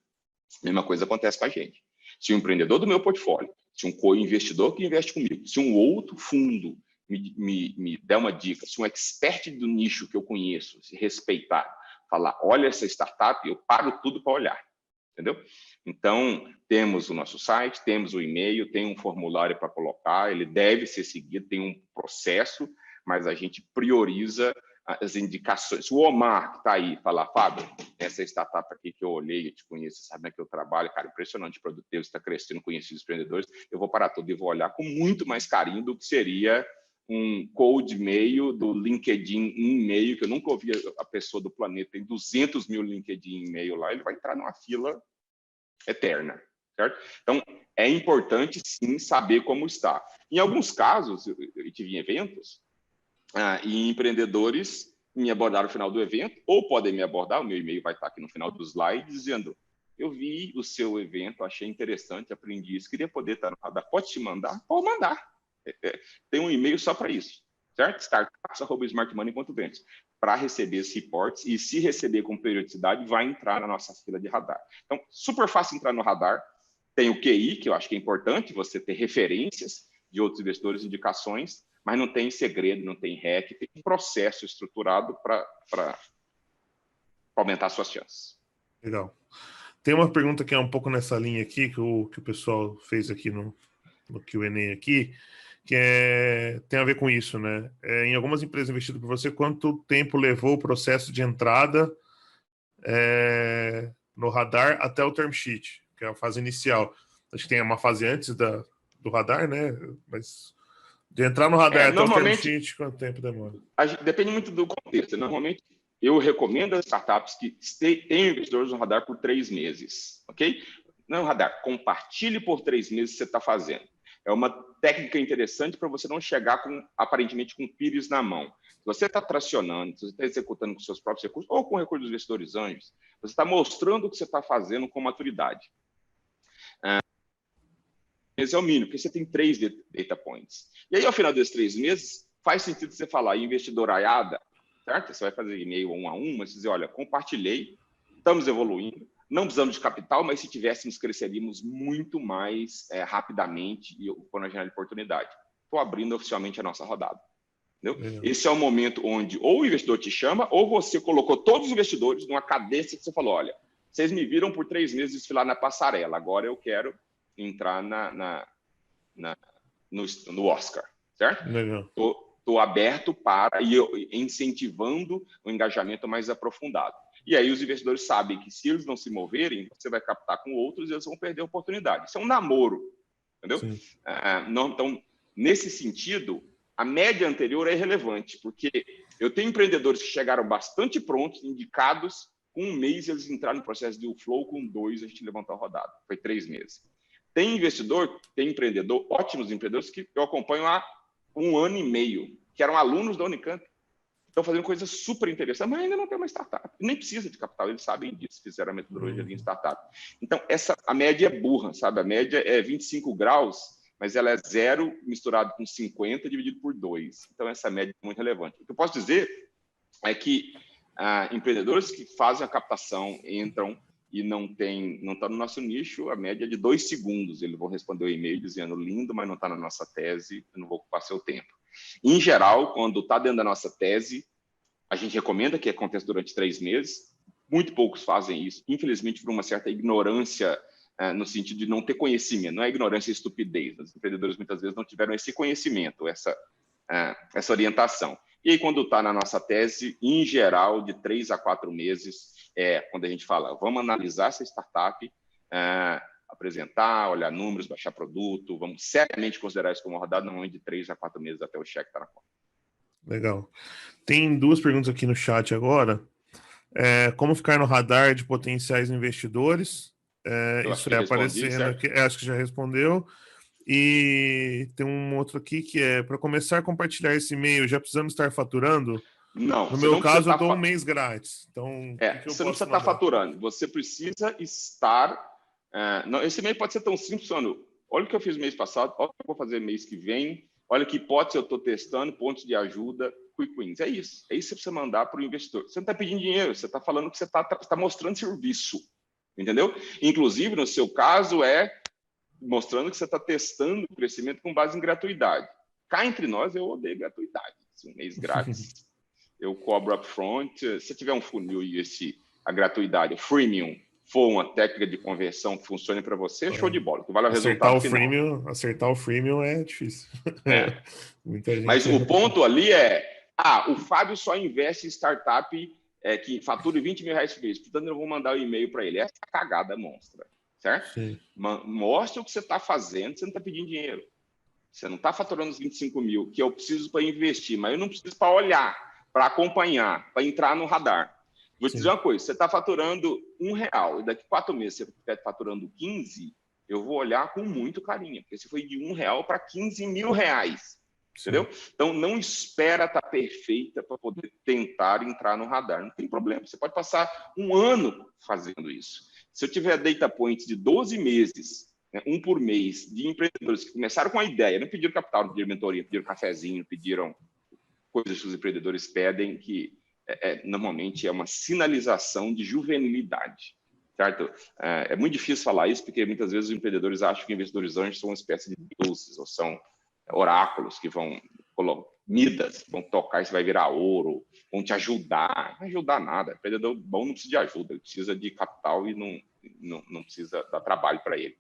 A mesma coisa acontece com a gente. Se o empreendedor do meu portfólio, se um co-investidor que investe comigo, se um outro fundo me der uma dica, se um expert do nicho que eu conheço, se respeitar, falar, olha essa startup, eu paro tudo para olhar. Entendeu? Então, temos o nosso site, temos o e-mail, tem um formulário para colocar, ele deve ser seguido, tem um processo, mas a gente prioriza as indicações. O Omar, que está aí, fala, Fábio, essa startup aqui que eu olhei, eu te conheço, sabe que eu trabalho, cara, impressionante, produtivo, está crescendo, conheci os empreendedores, eu vou parar tudo e vou olhar com muito mais carinho do que seria um cold e-mail do LinkedIn, um e-mail que eu nunca ouvi a pessoa do planeta, tem 200 mil LinkedIn e-mail lá, ele vai entrar numa fila eterna, certo? Então, é importante, sim, saber como está. Em alguns casos, eu tive em eventos, e empreendedores me abordaram no final do evento, ou podem me abordar, o meu e-mail vai estar aqui no final do slide, dizendo, eu vi o seu evento, achei interessante, aprendi isso, queria poder estar no radar, pode te mandar? Pode mandar. Tem um e-mail só para isso, certo? startups@smartmoney.ventures, para receber esses reports, e se receber com periodicidade, vai entrar na nossa fila de radar. Então, super fácil entrar no radar. Tem o QI, que eu acho que é importante, você ter referências de outros investidores, indicações, mas não tem segredo, não tem hack, tem um processo estruturado para aumentar suas chances. Legal. Tem uma pergunta que é um pouco nessa linha aqui, que o pessoal fez aqui no Q&A aqui, que tem a ver com isso, né? Em algumas empresas investidas por você, quanto tempo levou o processo de entrada no radar até o term sheet, que é a fase inicial? Acho que tem uma fase antes do radar, né? Mas De entrar no radar até o term Normalmente, sheet, quanto tempo demora? depende muito do contexto. Normalmente, eu recomendo as startups que tenham investidores no radar por 3 meses, ok? Não é um radar, compartilhe por 3 meses o que você está fazendo. É uma técnica interessante para você não chegar aparentemente com pires na mão. Se você está tracionando, se você está executando com seus próprios recursos ou com recursos dos investidores anjos, você está mostrando o que você está fazendo com maturidade. Esse é o mínimo, porque você tem 3 data points. E aí, ao final desses 3 meses, faz sentido você falar investidor aiada, certo? Você vai fazer e-mail 1 a 1, mas você dizer, olha, compartilhei, estamos evoluindo, não precisamos de capital, mas se tivéssemos, cresceríamos muito mais rapidamente e quando a gente oportunidade. Estou abrindo oficialmente a nossa rodada. Entendeu? Esse é o momento onde ou o investidor te chama, ou você colocou todos os investidores numa cadência que você falou, olha, vocês me viram por 3 meses desfilar na passarela, agora eu quero entrar no Oscar, certo? Estou aberto para e incentivando o engajamento mais aprofundado. E aí os investidores sabem que se eles não se moverem, você vai captar com outros e eles vão perder a oportunidade. Isso é um namoro, entendeu? Então, nesse sentido, a média anterior é irrelevante, porque eu tenho empreendedores que chegaram bastante prontos, indicados, com 1 mês eles entraram no processo de flow, com 2 a gente levantou a rodada, foi 3 meses. Tem investidor, tem empreendedor, ótimos empreendedores que eu acompanho há 1 ano e meio, que eram alunos da Unicamp, estão fazendo coisas super interessantes, mas ainda não tem uma startup. Nem precisa de capital, eles sabem disso, fizeram a metodologia de startup. Então, a média é burra, sabe? A média é 25 graus, mas ela é 0 misturado com 50 dividido por 2. Então, essa média é muito relevante. O que eu posso dizer é que empreendedores que fazem a captação, entram e não está no nosso nicho, a média é de 2 segundos. Eles vão responder o e-mail dizendo lindo, mas não está na nossa tese, eu não vou ocupar seu tempo. Em geral, quando está dentro da nossa tese, a gente recomenda que aconteça durante 3 meses. Muito poucos fazem isso, infelizmente, por uma certa ignorância, no sentido de não ter conhecimento. Não é ignorância e estupidez. Os empreendedores muitas vezes não tiveram esse conhecimento, essa orientação. E aí, quando está na nossa tese, em geral, de 3 a 4 meses, quando a gente fala, vamos analisar essa startup, apresentar, olhar números, baixar produto, vamos seriamente considerar isso como uma rodada, normalmente de 3 a 4 meses até o cheque estar na conta. Legal. Tem 2 perguntas aqui no chat agora. Como ficar no radar de potenciais investidores? Isso aparecendo aqui. Acho que já respondeu. E tem um outro aqui que para começar a compartilhar esse e-mail, já precisamos estar faturando? Não. No meu caso, eu dou 1 mês grátis. Então, você não precisa estar faturando. Você precisa estar... esse e-mail pode ser tão simples, olha o que eu fiz mês passado, olha o que eu vou fazer mês que vem, olha que hipótese eu estou testando, pontos de ajuda, quick wins. É isso que você precisa mandar para o investidor. Você não está pedindo dinheiro, você está falando que você está mostrando serviço. Entendeu? Inclusive, no seu caso, mostrando que você está testando o crescimento com base em gratuidade. Cá entre nós, eu odeio gratuidade. Um mês grátis, eu cobro upfront. Se tiver um funil e a gratuidade, o freemium, for uma técnica de conversão que funcione para você, show de bola. Que vale o resultado final. Acertar o freemium é difícil. Muita gente Mas o ponto ali o Fábio só investe em startup que fature R$20 mil por mês, portanto eu vou mandar um e-mail para ele. Essa é a cagada monstra. Certo? Sim. Mostra o que você está fazendo, você não está pedindo dinheiro. Você não está faturando os 25 mil, que eu preciso para investir, mas eu não preciso para olhar, para acompanhar, para entrar no radar. Vou te dizer uma coisa, você está faturando R$1 e daqui a 4 meses você estiver faturando 15, eu vou olhar com muito carinho, porque você foi de R$1 para R$15 mil. Entendeu? Então, não espera estar perfeita para poder tentar entrar no radar. Não tem problema, você pode passar 1 ano fazendo isso. Se eu tiver data points de 12 meses, um por mês, de empreendedores que começaram com a ideia, não pediram capital, não pediram mentoria, pediram cafezinho, pediram coisas que os empreendedores pedem, que normalmente é uma sinalização de juvenilidade. Certo? É muito difícil falar isso, porque muitas vezes os empreendedores acham que investidores anjos são uma espécie de deuses, ou são oráculos que vão Midas, vão tocar e você vai virar ouro, vão te ajudar. Não vai ajudar nada. O empreendedor bom não precisa de ajuda, ele precisa de capital e não precisa dar trabalho para ele.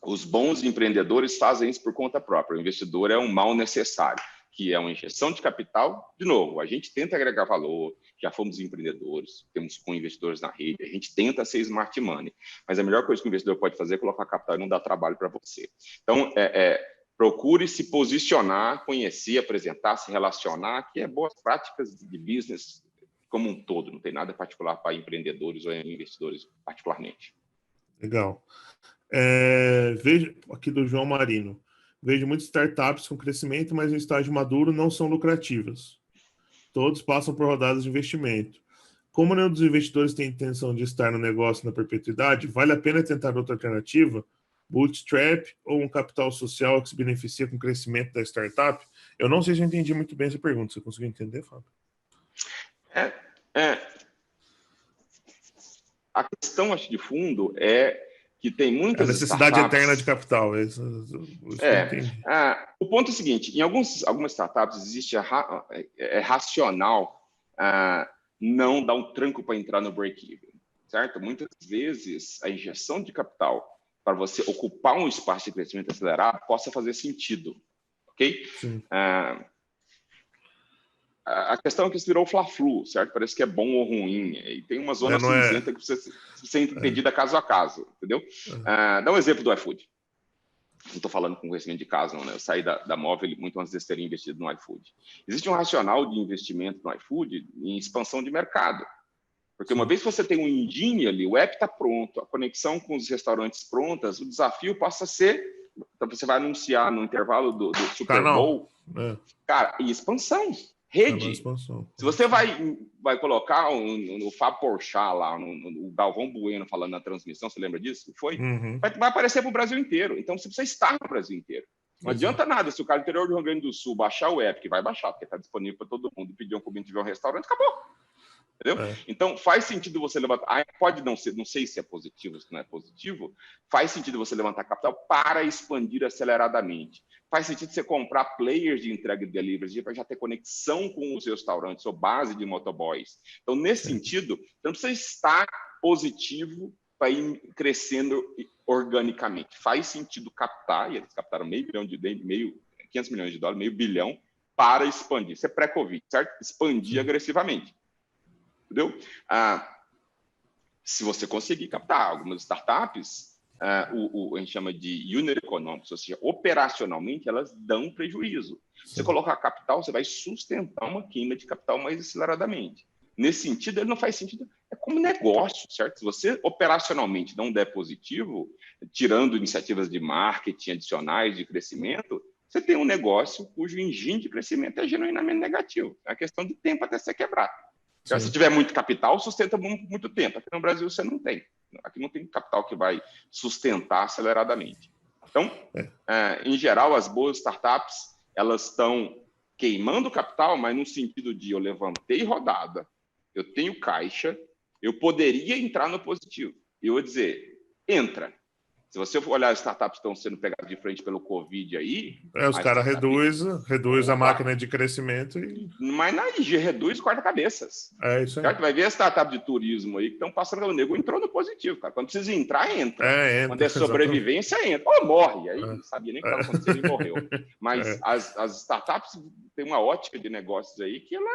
Os bons empreendedores fazem isso por conta própria. O investidor é um mal necessário, que é uma injeção de capital. De novo, a gente tenta agregar valor, já fomos empreendedores, temos co-investidores na rede, a gente tenta ser smart money, mas a melhor coisa que o investidor pode fazer é colocar capital e não dar trabalho para você. Então, procure se posicionar, conhecer, apresentar, se relacionar, que é boas práticas de business como um todo, não tem nada particular para empreendedores ou investidores particularmente. Legal. Vejo aqui do João Marino. Vejo muitas startups com crescimento, mas em estágio maduro não são lucrativas. Todos passam por rodadas de investimento. Como nenhum dos investidores tem intenção de estar no negócio na perpetuidade, vale a pena tentar outra alternativa? Bootstrap ou um capital social que se beneficia com o crescimento da startup? Eu não sei se eu entendi muito bem essa pergunta. Você conseguiu entender, Fábio? A questão, acho, de fundo é que tem muitas a necessidade startups... eterna de capital. Isso que eu entendi. O ponto é o seguinte, em algumas startups existe racional não dar um tranco para entrar no break-even, certo? Muitas vezes a injeção de capital para você ocupar um espaço de crescimento acelerado possa fazer sentido, ok? Sim. A questão é que isso virou Fla-Flu, certo? Parece que é bom ou ruim. E tem uma zona cinzenta que precisa ser entendida caso a caso, entendeu? Dá um exemplo do iFood. Não estou falando com conhecimento de caso, não, né? Eu saí da Móvel muito antes de terem investido no iFood. Existe um racional de investimento no iFood em expansão de mercado. Porque uma vez que você tem um engine ali, o app está pronto, a conexão com os restaurantes prontas, o desafio passa a ser... Então, você vai anunciar no intervalo do Super Bowl, cara, e expansão. Rede. Se você vai colocar no Fábio Porchat lá, no Galvão Bueno falando na transmissão, você lembra disso? Foi? Vai aparecer para o Brasil inteiro. Então, você precisa estar no Brasil inteiro. Não adianta nada se o cara do interior do Rio Grande do Sul baixar o app, que vai baixar, porque está disponível para todo mundo, pedir um comida, tiver um restaurante, acabou. Entendeu? Então, faz sentido você levantar... Pode não ser, não sei se é positivo, se não é positivo, faz sentido você levantar capital para expandir aceleradamente. Faz sentido você comprar players de entrega de delivery para já ter conexão com os restaurantes ou base de motoboys. Então, nesse sentido, você não precisa estar positivo para ir crescendo organicamente. Faz sentido captar, e eles captaram 500 milhões de dólares, $500 bilhão, para expandir. Isso é pré-Covid, certo? Expandir agressivamente. Entendeu? Se você conseguir captar algumas startups, a gente chama de unit economics, ou seja, operacionalmente elas dão prejuízo. Se você colocar capital, você vai sustentar uma queima de capital mais aceleradamente. Nesse sentido, ele não faz sentido, é como negócio, certo? Se você operacionalmente não der positivo, tirando iniciativas de marketing adicionais de crescimento, você tem um negócio cujo engine de crescimento é genuinamente negativo. É uma questão de tempo até ser quebrado. Então, se tiver muito capital, sustenta muito tempo. Aqui no Brasil você não tem. Aqui não tem capital que vai sustentar aceleradamente. Então, em geral, as boas startups, elas estão queimando capital, mas no sentido de eu levantei rodada, eu tenho caixa, eu poderia entrar no positivo. E eu vou dizer, entra. Se você for olhar as startups que estão sendo pegadas de frente pelo Covid aí... os caras reduz a máquina de crescimento e... Mas na IG reduz corta-cabeças. Isso aí. Certo? Vai ver a startup de turismo aí que estão passando pelo nego, entrou no positivo, cara. Quando precisa entrar, entra. Entra. Quando é sobrevivência, entra. Ou morre. Aí não sabia nem o que estava acontecendo e morreu. Mas as startups têm uma ótica de negócios aí que ela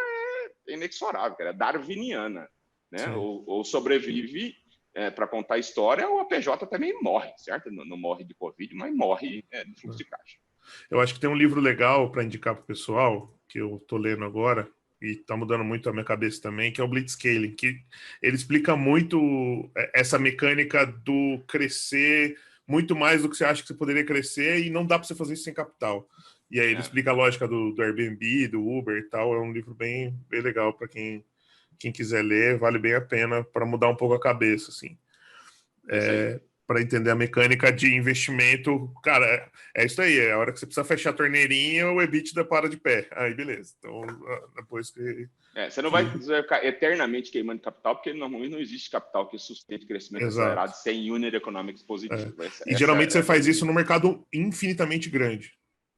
é inexorável, cara. É darwiniana. Né? Ou sobrevive... para contar a história, o APJ também morre, certo? Não morre de Covid, mas morre de fluxo de caixa. Eu acho que tem um livro legal para indicar para o pessoal, que eu estou lendo agora, e está mudando muito a minha cabeça também, que é o Blitzscaling, que ele explica muito essa mecânica do crescer muito mais do que você acha que você poderia crescer, e não dá para você fazer isso sem capital. E aí ele explica a lógica do Airbnb, do Uber e tal. É um livro bem legal para quem quiser ler, vale bem a pena para mudar um pouco a cabeça, assim. Para entender a mecânica de investimento, cara, é isso aí. É a hora que você precisa fechar a torneirinha, o EBITDA para de pé. Aí, beleza. Então, depois que... você não vai ficar eternamente queimando capital, porque normalmente não existe capital que sustente crescimento acelerado sem unit economics positivo. E geralmente você faz isso no mercado infinitamente grande,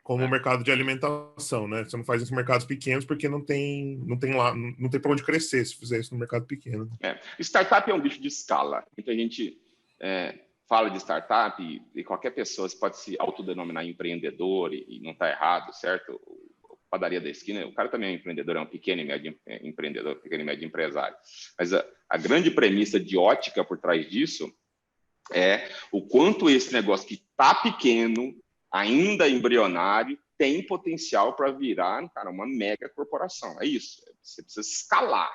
como o mercado de alimentação, né? Você não faz isso em mercados pequenos porque não tem para onde crescer se fizer isso no mercado pequeno. Startup é um bicho de escala. Muita gente fala de startup e qualquer pessoa pode se autodenominar empreendedor e não está errado, certo? Padaria da esquina, o cara também é um empreendedor, é um pequeno e médio empreendedor, pequeno e médio empresário. Mas a grande premissa de ótica por trás disso é o quanto esse negócio que está pequeno ainda embrionário, tem potencial para virar, cara, uma mega corporação. É isso. Você precisa escalar.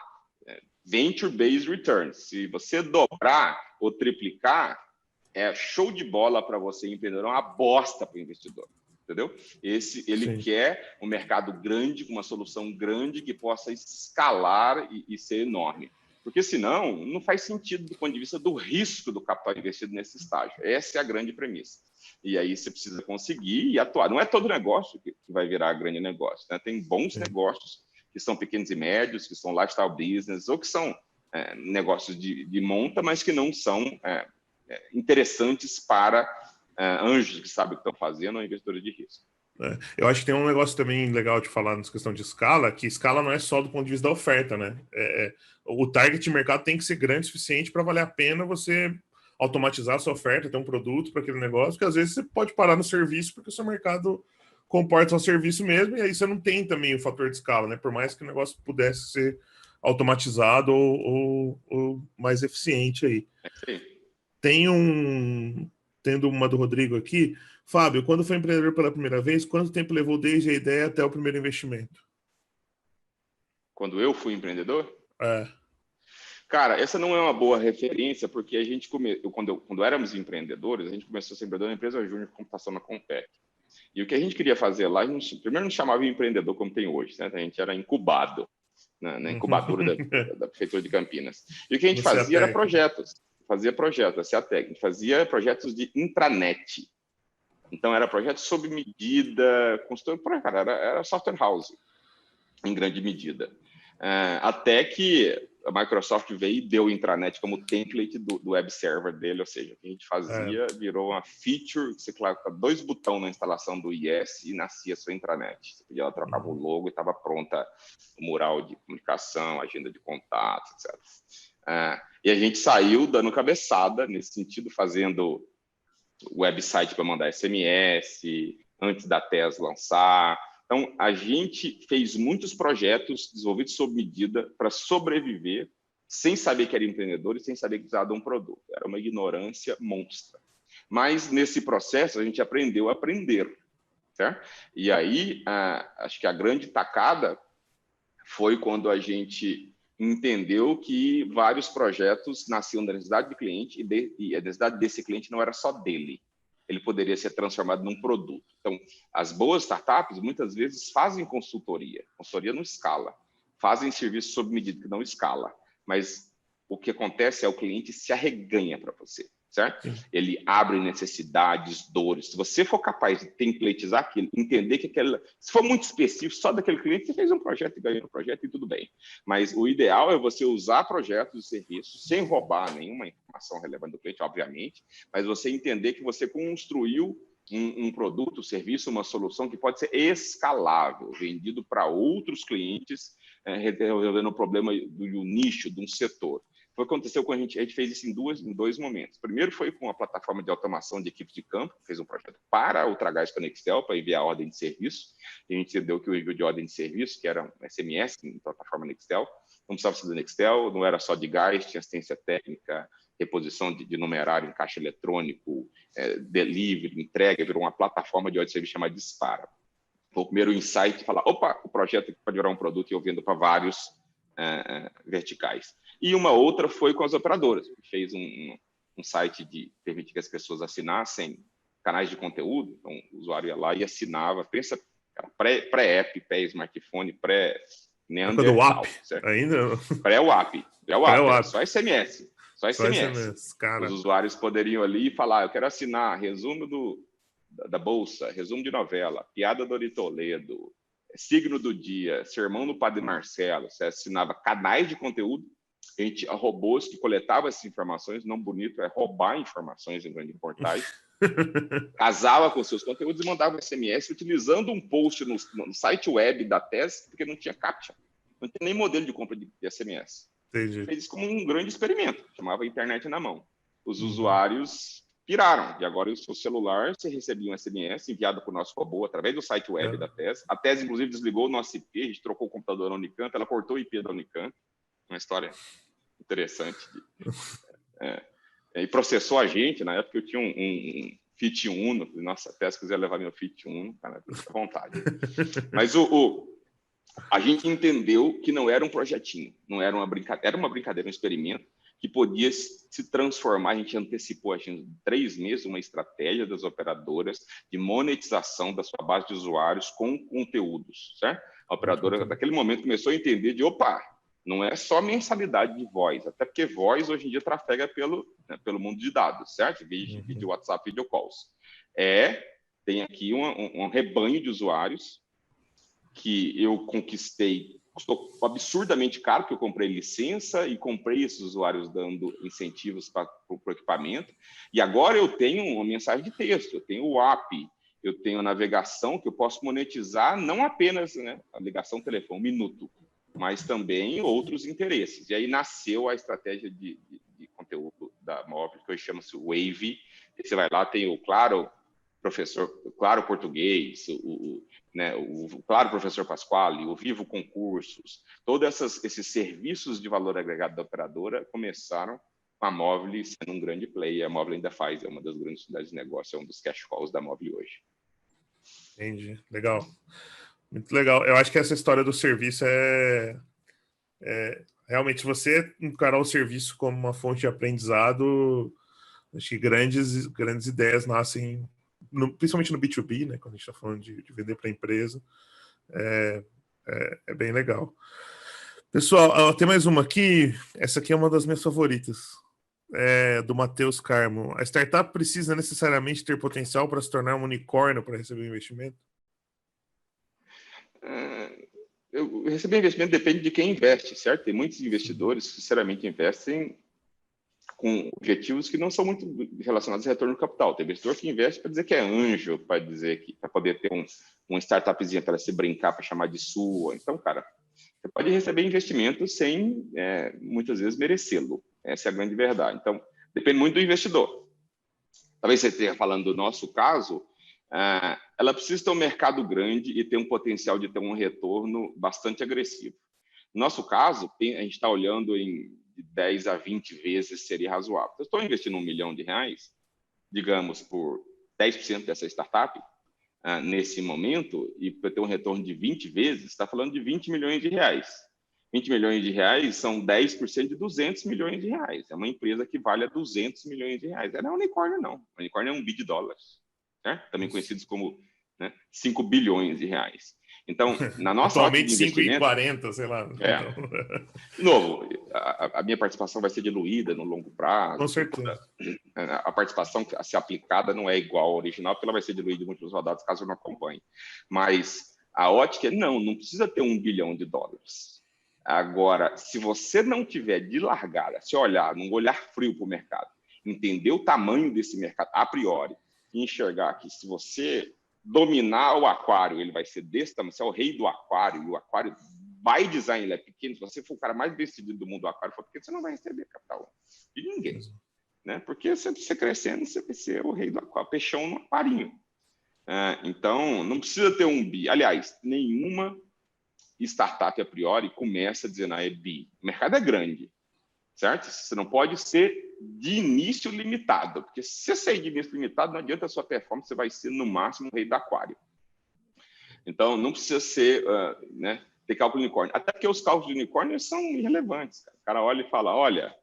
Venture-based returns. Se você dobrar ou triplicar, é show de bola para você, empreendedor, é uma bosta para o investidor. Entendeu? Ele quer um mercado grande, com uma solução grande que possa escalar e ser enorme. Porque, senão, não faz sentido do ponto de vista do risco do capital investido nesse estágio. Essa é a grande premissa. E aí você precisa conseguir e atuar. Não é todo negócio que vai virar grande negócio. Né? Tem bons negócios que são pequenos e médios, que são lifestyle business, ou que são negócios de monta, mas que não são interessantes para anjos que sabem o que estão fazendo ou investidores de risco. Eu acho que tem um negócio também legal de falar nessa questão de escala, que escala não é só do ponto de vista da oferta, né? O target de mercado tem que ser grande o suficiente para valer a pena você automatizar a sua oferta, ter um produto para aquele negócio, porque às vezes você pode parar no serviço porque o seu mercado comporta o serviço mesmo, e aí você não tem também o fator de escala, né? Por mais que o negócio pudesse ser automatizado ou mais eficiente aí. Tendo uma do Rodrigo aqui. Fábio, quando foi empreendedor pela primeira vez, quanto tempo levou desde a ideia até o primeiro investimento? Quando eu fui empreendedor? É. Cara, essa não é uma boa referência, porque a gente quando éramos empreendedores, a gente começou a ser empreendedor na empresa júnior de computação na Compec. E o que a gente queria fazer lá, primeiro não chamava empreendedor como tem hoje, né? A gente era incubado na incubadora da Prefeitura de Campinas. E o que a gente fazia era projetos. Fazia projetos, essa é a técnica. Fazia projetos de intranet. Então, era projeto sob medida, era software house, em grande medida. Até que a Microsoft veio e deu o intranet como template do web server dele, ou seja, o que a gente fazia virou uma feature, você coloca 2 botões na instalação do IS e nascia a sua intranet. Você podia, ela trocava o logo e estava pronta o mural de comunicação, agenda de contatos, etc. E a gente saiu dando cabeçada nesse sentido, fazendo website para mandar SMS, antes da TES lançar. Então, a gente fez muitos projetos desenvolvidos sob medida para sobreviver, sem saber que era empreendedor e sem saber que precisava de um produto. Era uma ignorância monstra. Mas, nesse processo, a gente aprendeu a aprender. Certo? E aí, acho que a grande tacada foi quando a gente entendeu que vários projetos nasciam da necessidade do cliente e a necessidade desse cliente não era só dele. Ele poderia ser transformado num produto. Então, as boas startups, muitas vezes, fazem consultoria. Consultoria não escala. Fazem serviço sob medida, que não escala. Mas o que acontece é o cliente se arreganha para você, certo? Ele abre necessidades, dores. Se você for capaz de templatizar aquilo, entender que se for muito específico, só daquele cliente, você fez um projeto e ganhou um projeto e tudo bem. Mas o ideal é você usar projetos e serviços sem roubar nenhuma informação relevante do cliente, obviamente, mas você entender que você construiu um produto, um serviço, uma solução que pode ser escalável, vendido para outros clientes, resolvendo o problema do nicho, de um setor. Foi o que aconteceu quando a gente fez isso em dois momentos. Primeiro foi com a plataforma de automação de equipes de campo, fez um projeto para a Ultragás com a Nextel, para enviar a ordem de serviço. E a gente entendeu que o envio de ordem de serviço, que era um SMS em plataforma Nextel, não precisava ser da Nextel, não era só de gás, tinha assistência técnica, reposição de numerário em caixa eletrônico, delivery, entrega, virou uma plataforma de ordem de serviço chamada Dispara. Foi o primeiro insight, falar, opa, o projeto pode virar um produto e eu vendo para vários verticais. E uma outra foi com as operadoras, que fez um site de permitir que as pessoas assinassem canais de conteúdo. Então, o usuário ia lá e assinava, pensa, pré-app, pré-smartphone, pré-Neandertal. Ainda? Pré-WAP. Pré-WAP, só SMS. Só SMS. Cara. Os usuários poderiam ali e falar, eu quero assinar resumo da Bolsa, resumo de novela, piada do Ari Toledo, signo do dia, sermão do Padre Marcelo. Você assinava canais de conteúdo, a gente robôs que coletavam essas informações, não bonito, é roubar informações em grandes portais, casava com seus conteúdos e mandava SMS utilizando um post no site web da TES, porque não tinha CAPTCHA, não tinha nem modelo de compra de SMS. Entendi. Fez isso como um grande experimento, chamava internet na mão. Os usuários piraram, e agora o seu celular, você recebia um SMS enviado para o nosso robô através do site web da TES. A TES, inclusive, desligou o nosso IP, a gente trocou o computador na Unicamp, ela cortou o IP da Unicamp, uma história interessante. E processou a gente. Na época eu tinha Fit Uno. Nossa, até se quiser levar meu Fit Uno, cara, fica à vontade. Mas a gente entendeu que não era um projetinho, não era uma brincadeira, era uma brincadeira, um experimento que podia se transformar. A gente antecipou, em 3 meses, uma estratégia das operadoras de monetização da sua base de usuários com conteúdos, certo? A operadora, naquele momento, começou a entender opa, não é só mensalidade de voz, até porque voz, hoje em dia, trafega pelo mundo de dados, certo? Vídeo WhatsApp, video calls. Tem aqui um rebanho de usuários que eu conquistei, custou absurdamente caro, porque eu comprei licença e comprei esses usuários dando incentivos para o equipamento, e agora eu tenho uma mensagem de texto, eu tenho o app, eu tenho a navegação que eu posso monetizar, não apenas, né, a ligação telefone, 1 minuto, mas também outros interesses. E aí nasceu a estratégia de conteúdo da Móvel, que hoje chama-se Wave. E você vai lá, tem o Claro Português, o Claro Professor Pasquale, o Vivo Concursos, todos esses serviços de valor agregado da operadora começaram com a Móvel sendo um grande player. A Móvel ainda faz, é uma das grandes unidades de negócio, é um dos cash calls da Móvel hoje. Entendi, legal. Muito legal. Eu acho que essa história do serviço realmente você encarar o serviço como uma fonte de aprendizado. Acho que grandes ideias nascem, principalmente no B2B, né? Quando a gente está falando de vender para a empresa. É bem legal. Pessoal, tem mais uma aqui. Essa aqui é uma das minhas favoritas. Do Matheus Carmo. A startup precisa necessariamente ter potencial para se tornar um unicórnio para receber investimento? Receber investimento depende de quem investe, certo? Tem muitos investidores que, sinceramente, investem com objetivos que não são muito relacionados ao retorno do capital. Tem investidor que investe para dizer que é anjo, para dizer que para poder ter uma startupzinha para se brincar, para chamar de sua. Então, cara, você pode receber investimento sem, muitas vezes, merecê-lo. Essa é a grande verdade. Então, depende muito do investidor. Talvez você esteja falando do nosso caso, ela precisa ter um mercado grande e ter um potencial de ter um retorno bastante agressivo. No nosso caso, a gente está olhando em 10 a 20 vezes seria razoável. Eu estou investindo R$1 milhão, digamos, por 10% dessa startup, nesse momento, e para ter um retorno de 20 vezes, está falando de R$20 milhões. 20 milhões de reais são 10% de 200 milhões de reais. É uma empresa que vale a 200 milhões de reais. Ela não é unicórnio, não. O unicórnio é $1 bilhão, certo? Também conhecidos como 5 bilhões de reais. Então, na nossa ótica de investimento... Atualmente 5,40, sei lá. De novo, a minha participação vai ser diluída no longo prazo. Com certeza. A participação a ser aplicada não é igual ao original, porque ela vai ser diluída em múltiplos rodadas, caso eu não acompanhe. Mas a ótica é, não precisa ter $1 bilhão. Agora, se você não tiver de largada, se olhar, num olhar frio para o mercado, entender o tamanho desse mercado a priori, e enxergar que se você dominar o aquário, ele vai ser desse tamanho, você é o rei do aquário, e o aquário, by design, ele é pequeno. Se você for o cara mais decidido do mundo do aquário, for pequeno, você não vai receber capital de ninguém. Né? Porque você crescendo, você vai ser o rei do aquário, peixão no aquarinho. Então, não precisa ter um bi. Aliás, nenhuma startup, a priori, começa dizendo, é bi. O mercado é grande, certo? Você não pode ser de início limitado, porque se você sair de início limitado, não adianta a sua performance, você vai ser, no máximo, o rei do aquário. Então, não precisa ser, ter cálculo de unicórnio. Até porque os cálculos de unicórnio são irrelevantes. Cara. O cara olha e fala, olha,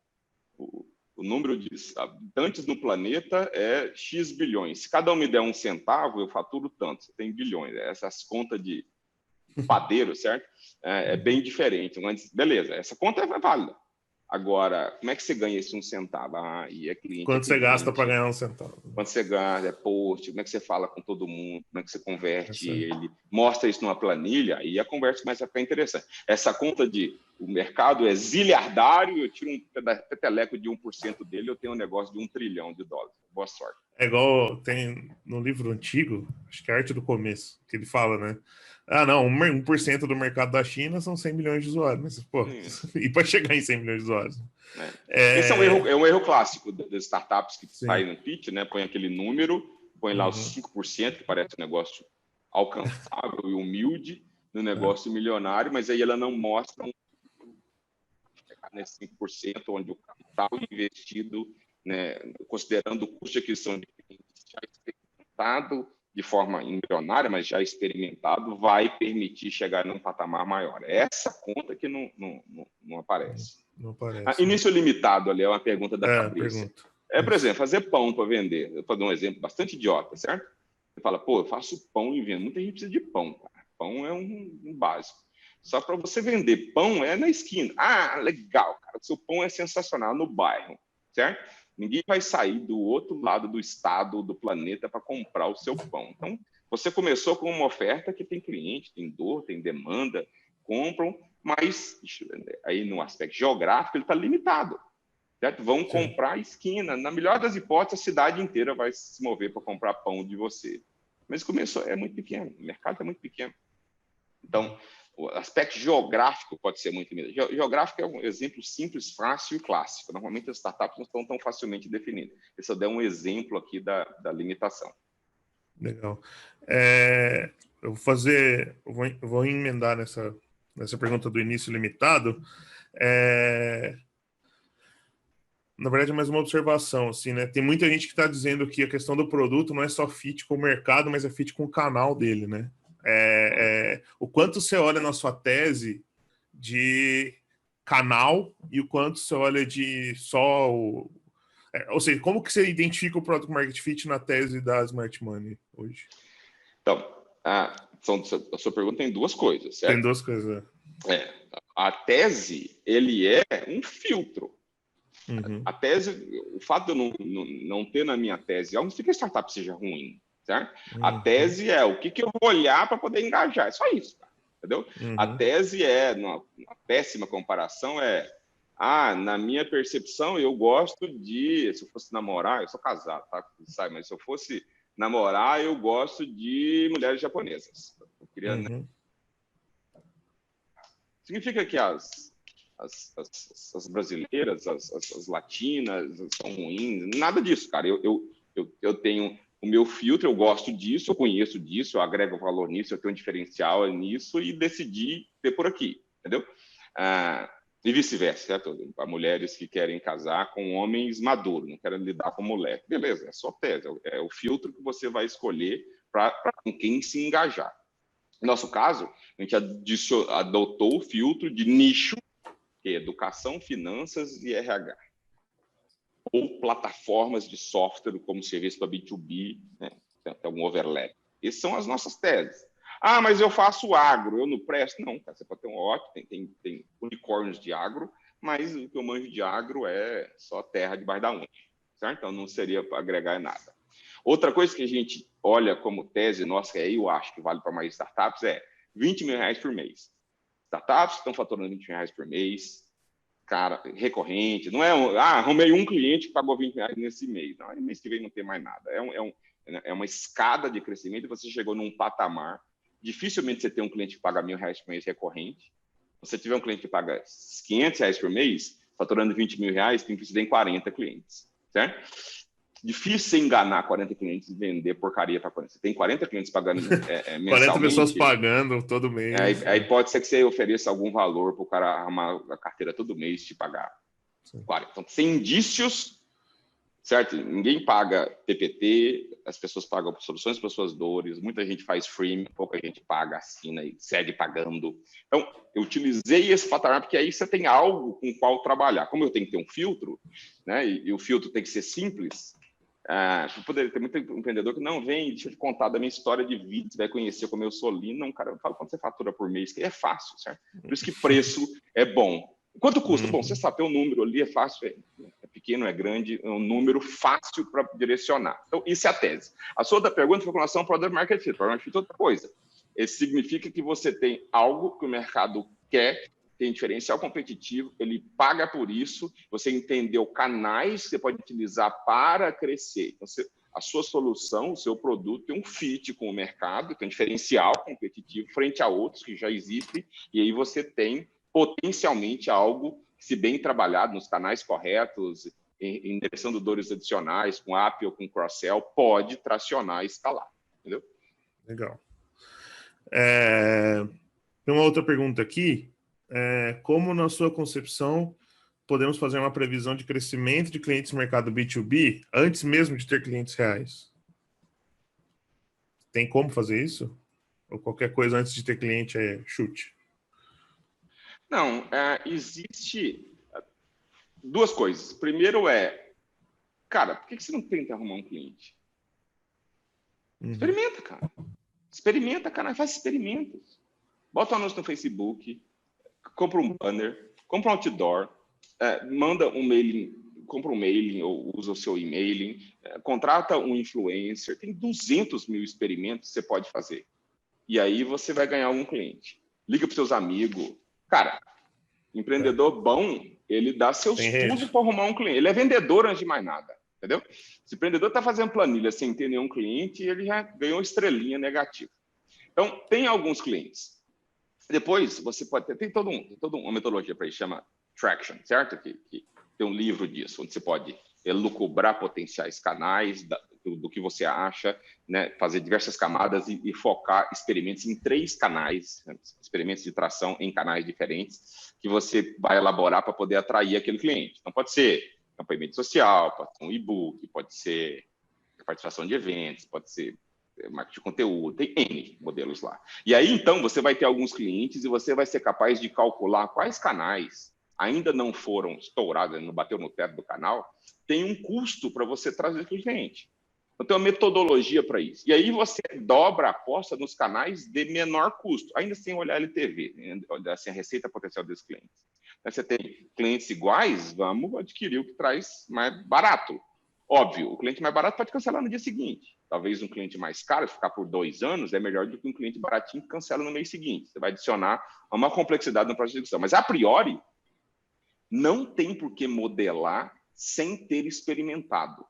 o número de habitantes no planeta é X bilhões. Se cada um me der 1 centavo, eu faturo tanto. Você tem bilhões. Essas contas de padeiro, certo? É bem diferente. Mas, beleza, essa conta é válida. Agora, como é que você ganha esse 1 centavo? E é cliente. Quanto você gasta para ganhar 1 centavo? Quanto você gasta, post, como é que você fala com todo mundo, como é que você converte ele, mostra isso numa planilha, e a conversa começa a ficar interessante. Essa conta de o mercado é zilhardário, eu tiro um peteleco de 1% dele, eu tenho um negócio de $1 trilhão. Boa sorte. É igual tem no livro antigo, acho que é a Arte do Começo, que ele fala, né? Não, 1% do mercado da China são 100 milhões de usuários. Mas, pô, e para chegar em 100 milhões de usuários? Esse é um erro clássico das startups que saem no pitch, né? Põe aquele número, põe lá os 5%, que parece um negócio alcançável e humilde, no negócio milionário, mas aí ela não mostra nesse 5%, onde o capital investido, né, considerando o custo de aquisição de clientes já experimentado de forma embrionária, mas já experimentado, vai permitir chegar num patamar maior. É essa conta que não aparece. Não aparece. Início limitado ali é uma pergunta da Fabrícia. Pergunta. Por exemplo, fazer pão para vender. Eu vou dar um exemplo bastante idiota, certo? Você fala, pô, eu faço pão e vendo. Muita gente precisa de pão, cara. Pão é um básico. Só para você vender pão é na esquina. Ah, legal, cara. O seu pão é sensacional no bairro, certo? Ninguém vai sair do outro lado do estado, do planeta, para comprar o seu pão. Então, você começou com uma oferta que tem cliente, tem dor, tem demanda, compram, mas aí no aspecto geográfico ele está limitado. Certo? Vão comprar a esquina. Na melhor das hipóteses, a cidade inteira vai se mover para comprar pão de você. Mas começou, é muito pequeno, o mercado é muito pequeno. Então, o aspecto geográfico pode ser muito limitado. Geográfico é um exemplo simples, fácil e clássico. Normalmente as startups não estão tão facilmente definidas. Eu só dei um exemplo aqui da limitação. Legal. Eu vou emendar nessa pergunta do início limitado. Na verdade, é mais uma observação, assim, né? Tem muita gente que está dizendo que a questão do produto não é só fit com o mercado, mas é fit com o canal dele, né? O quanto você olha na sua tese de canal e o quanto você olha de só o... ou seja, como que você identifica o Product Market Fit na tese da Smart Money hoje? Então, a sua pergunta tem duas coisas, certo? Tem duas coisas. A tese, ele é um filtro. Uhum. A tese, o fato de eu não ter na minha tese algo, não significa que a startup seja ruim, certo? A tese é o que eu vou olhar para poder engajar, é só isso, cara, entendeu? A tese uma péssima comparação na minha percepção, eu gosto de, se eu fosse namorar, eu sou casado, tá? Sabe? Mas se eu fosse namorar, eu gosto de mulheres japonesas. Eu queria, significa que as brasileiras, as latinas são ruins, nada disso, cara. Eu tenho o meu filtro, eu gosto disso, eu conheço disso, eu agrego valor nisso, eu tenho um diferencial nisso e decidi ter por aqui, entendeu? E vice-versa, certo? Para mulheres que querem casar com homens maduros, não querem lidar com moleque. Beleza, é só tese, é o filtro que você vai escolher para com quem se engajar. No nosso caso, a gente adotou o filtro de nicho, que é educação, finanças e RH. Ou plataformas de software como serviço para B2B, né? Tem um overlap. Essas são as nossas teses. Mas eu faço agro, eu não presto? Não, cara, você pode ter um ótimo, tem unicórnios de agro, mas o que eu manjo de agro é só terra debaixo da unha, certo? Então não seria para agregar em nada. Outra coisa que a gente olha como tese nossa, que aí eu acho que vale para mais startups, é R$20 mil por mês. Startups que estão faturando R$20 mil por mês, cara, recorrente, não é arrumei um cliente que pagou R$20 nesse mês. Não, mês que vem não tem mais nada. É uma escada de crescimento e você chegou num patamar. Dificilmente você tem um cliente que paga R$1.000 por mês recorrente. Se você tiver um cliente que paga R$500 por mês, faturando R$20 mil, tem que você tem 40 clientes, certo? Difícil você enganar 40 clientes e vender porcaria para 40. Você tem 40 clientes pagando mensalmente. 40 pessoas pagando todo mês. Aí pode ser que você ofereça algum valor para o cara arrumar a carteira todo mês e te pagar. 40. Então, sem indícios, certo? Ninguém paga PPT, as pessoas pagam soluções para suas dores, muita gente faz freemium, pouca gente paga, assina e segue pagando. Então, eu utilizei esse patamar porque aí você tem algo com o qual trabalhar. Como eu tenho que ter um filtro, né? E o filtro tem que ser simples, poderia ter muito empreendedor que não vem, deixa eu te contar da minha história de vida, você vai conhecer como eu sou lindo. Não, cara, eu falo quanto você fatura por mês, que é fácil, certo? Por isso que preço é bom. Quanto custa? Bom, você sabe, o número ali é fácil, é pequeno, é grande, é um número fácil para direcionar. Então, isso é a tese. A sua outra pergunta foi com relação ao Product Market Fit. Product Market Fit é outra coisa. Isso significa que você tem algo que o mercado quer, tem diferencial competitivo, ele paga por isso, você entendeu canais que você pode utilizar para crescer. Então, a sua solução, o seu produto tem um fit com o mercado, tem um diferencial competitivo frente a outros que já existem, e aí você tem potencialmente algo, se bem trabalhado nos canais corretos, em direção de dores adicionais, com API ou com cross-sell, pode tracionar e escalar. Entendeu? Legal. Tem uma outra pergunta aqui. Como, na sua concepção, podemos fazer uma previsão de crescimento de clientes no mercado B2B antes mesmo de ter clientes reais? Tem como fazer isso? Ou qualquer coisa antes de ter cliente é chute? Não, existe duas coisas. Primeiro cara, por que você não tenta arrumar um cliente? Experimenta, cara. Experimenta, cara. Faz experimentos. Bota um anúncio no Facebook, compra um banner, compra um outdoor, manda um mailing, compra um mailing ou usa o seu e-mailing, contrata um influencer. Tem 200 mil experimentos que você pode fazer. E aí você vai ganhar um cliente. Liga para seus amigos. Cara, empreendedor bom, ele dá seus pulos para arrumar um cliente. Ele é vendedor antes de mais nada, entendeu? Se o empreendedor está fazendo planilha sem ter nenhum cliente, ele já ganhou estrelinha negativa. Então, tem alguns clientes. Depois, você pode ter... Tem toda uma metodologia para isso, chama Traction, certo? Que tem um livro disso, onde você pode lucubrar potenciais canais do que você acha, né? Fazer diversas camadas e focar experimentos em 3 canais, né? Experimentos de tração em canais diferentes, que você vai elaborar para poder atrair aquele cliente. Então, pode ser campanha de social, pode ser um e-book, pode ser participação de eventos, pode ser marketing de conteúdo, tem N modelos lá. E aí, então, você vai ter alguns clientes e você vai ser capaz de calcular quais canais ainda não foram estourados, não bateu no teto do canal, tem um custo para você trazer aquele cliente. Então, tem uma metodologia para isso. E aí você dobra a aposta nos canais de menor custo, ainda sem olhar LTV, né? Olhar assim, a receita potencial desses clientes. Então, você tem clientes iguais, vamos adquirir o que traz mais barato. Óbvio, o cliente mais barato pode cancelar no dia seguinte. Talvez um cliente mais caro, ficar por 2 anos, é melhor do que um cliente baratinho que cancela no mês seguinte. Você vai adicionar uma complexidade no processo de execução. Mas, a priori, não tem por que modelar sem ter experimentado.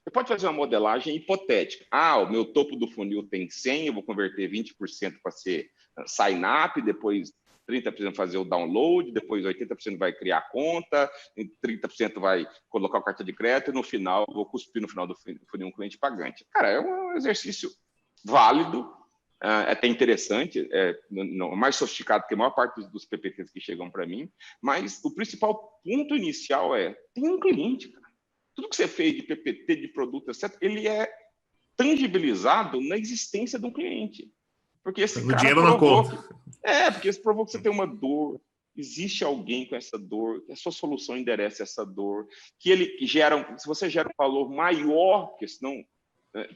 Você pode fazer uma modelagem hipotética. O meu topo do funil tem 100, eu vou converter 20% para ser sign-up, depois 30% fazer o download, depois 80% vai criar conta, 30% vai colocar o cartão de crédito, e no final, vou cuspir no final do funil um cliente pagante. Cara, é um exercício válido, é até interessante, mais sofisticado que a maior parte dos PPTs que chegam para mim, mas o principal ponto inicial tem um cliente, cara. Tudo que você fez de PPT, de produto, etc., ele é tangibilizado na existência de um cliente. Porque esse no cara dinheiro na provou conta. porque esse provou que você tem uma dor, existe alguém com essa dor, que a sua solução endereça essa dor, que se você gera um valor maior, porque senão,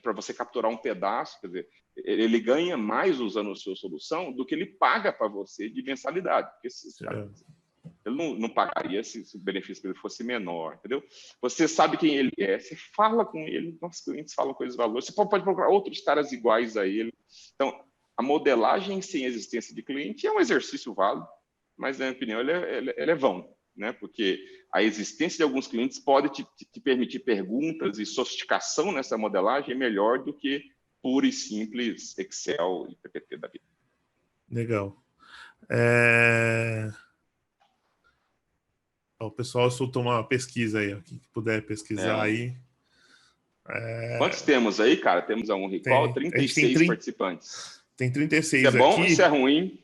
para você capturar um pedaço, quer dizer, ele ganha mais usando a sua solução do que ele paga para você de mensalidade. Porque ele não pagaria se o benefício dele fosse menor, entendeu? Você sabe quem ele é, você fala com ele, nossos clientes falam com eles valores, você pode procurar outros caras iguais a ele. Então, a modelagem sem existência de cliente é um exercício válido, mas, na minha opinião, ele é vão, né? Porque a existência de alguns clientes pode te permitir perguntas e sofisticação nessa modelagem melhor do que pura e simples Excel e PPT da vida. Legal. O pessoal soltou uma pesquisa aí, quem puder pesquisar aí. Quantos temos aí, cara? Temos algum recall? 36 participantes. Tem 36 isso é bom, aqui. Isso é ruim?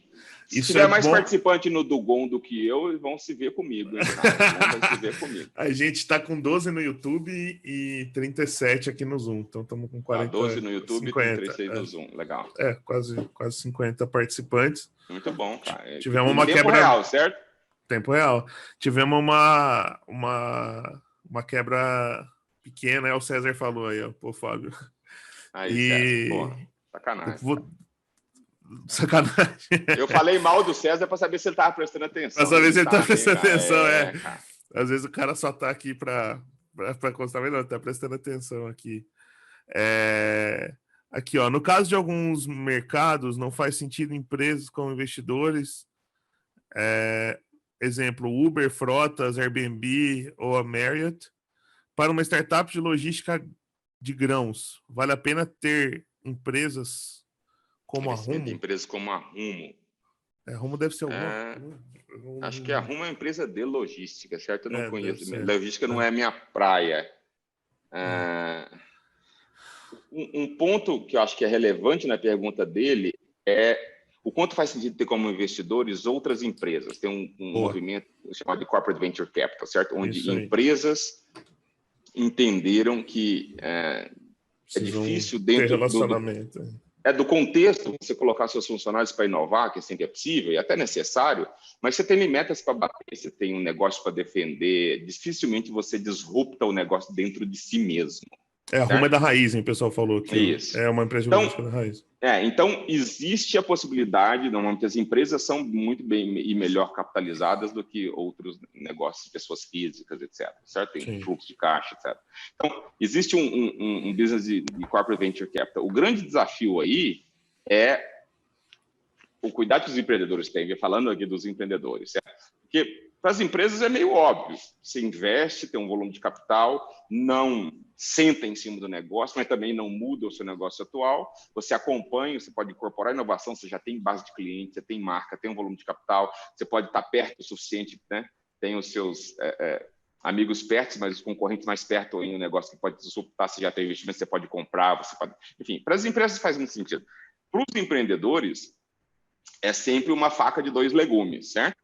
Se tiver mais participante no Dugon do que eu, vão se ver comigo, hein, cara? Vão se ver comigo. A gente está com 12 no YouTube e 37 aqui no Zoom. Então estamos com 40. 12 no YouTube 50, e 36 no Zoom. Legal. Quase 50 participantes. Muito bom, cara. Tivemos uma tempo quebra real, certo? Tempo real. Tivemos uma quebra pequena, o César falou aí, pô, Fábio. Aí, César, pô, sacanagem. Sacanagem. Eu falei mal do César para saber se ele estava prestando atenção. Para saber se ele está prestando atenção, Às vezes o cara só está aqui para constar, mas não, está prestando atenção aqui. Aqui, ó, no caso de alguns mercados, não faz sentido empresas como investidores, exemplo, Uber, Frotas, Airbnb ou a Marriott, para uma startup de logística de grãos. Vale a pena ter empresas como a Rumo? Empresas como a Rumo. A Rumo deve ser alguma... Acho que a Rumo é uma empresa de logística, certo? Eu não conheço. Logística não é minha praia. Um ponto que eu acho que é relevante na pergunta dele é o quanto faz sentido ter como investidores outras empresas. Tem um movimento chamado de Corporate Venture Capital, certo? Onde empresas entenderam que é difícil dentro relacionamento. é do contexto você colocar seus funcionários para inovar, que sempre é possível e até necessário, mas você tem metas para bater, você tem um negócio para defender, dificilmente você disrupta o negócio dentro de si mesmo. A Rumo é Certo? da raiz, hein? O pessoal falou que Isso. é uma empresa de logística da raiz. Então, existe a possibilidade, normalmente as empresas são muito bem e melhor capitalizadas do que outros negócios, pessoas físicas, etc. Certo? Tem Sim. fluxo de caixa, etc. Então, existe um business de corporate venture capital. O grande desafio aí é o cuidado que os empreendedores têm, falando aqui dos empreendedores, certo? Porque para as empresas é meio óbvio, você investe, tem um volume de capital, não senta em cima do negócio, mas também não muda o seu negócio atual, você acompanha, você pode incorporar inovação, você já tem base de cliente, você tem marca, tem um volume de capital, você pode estar perto o suficiente, né? Tem os seus amigos perto, mas os concorrentes mais perto em um negócio que pode disruptar, você já tem investimento, você pode comprar, você pode... Enfim, para as empresas faz muito sentido. Para os empreendedores, é sempre uma faca de dois legumes, certo?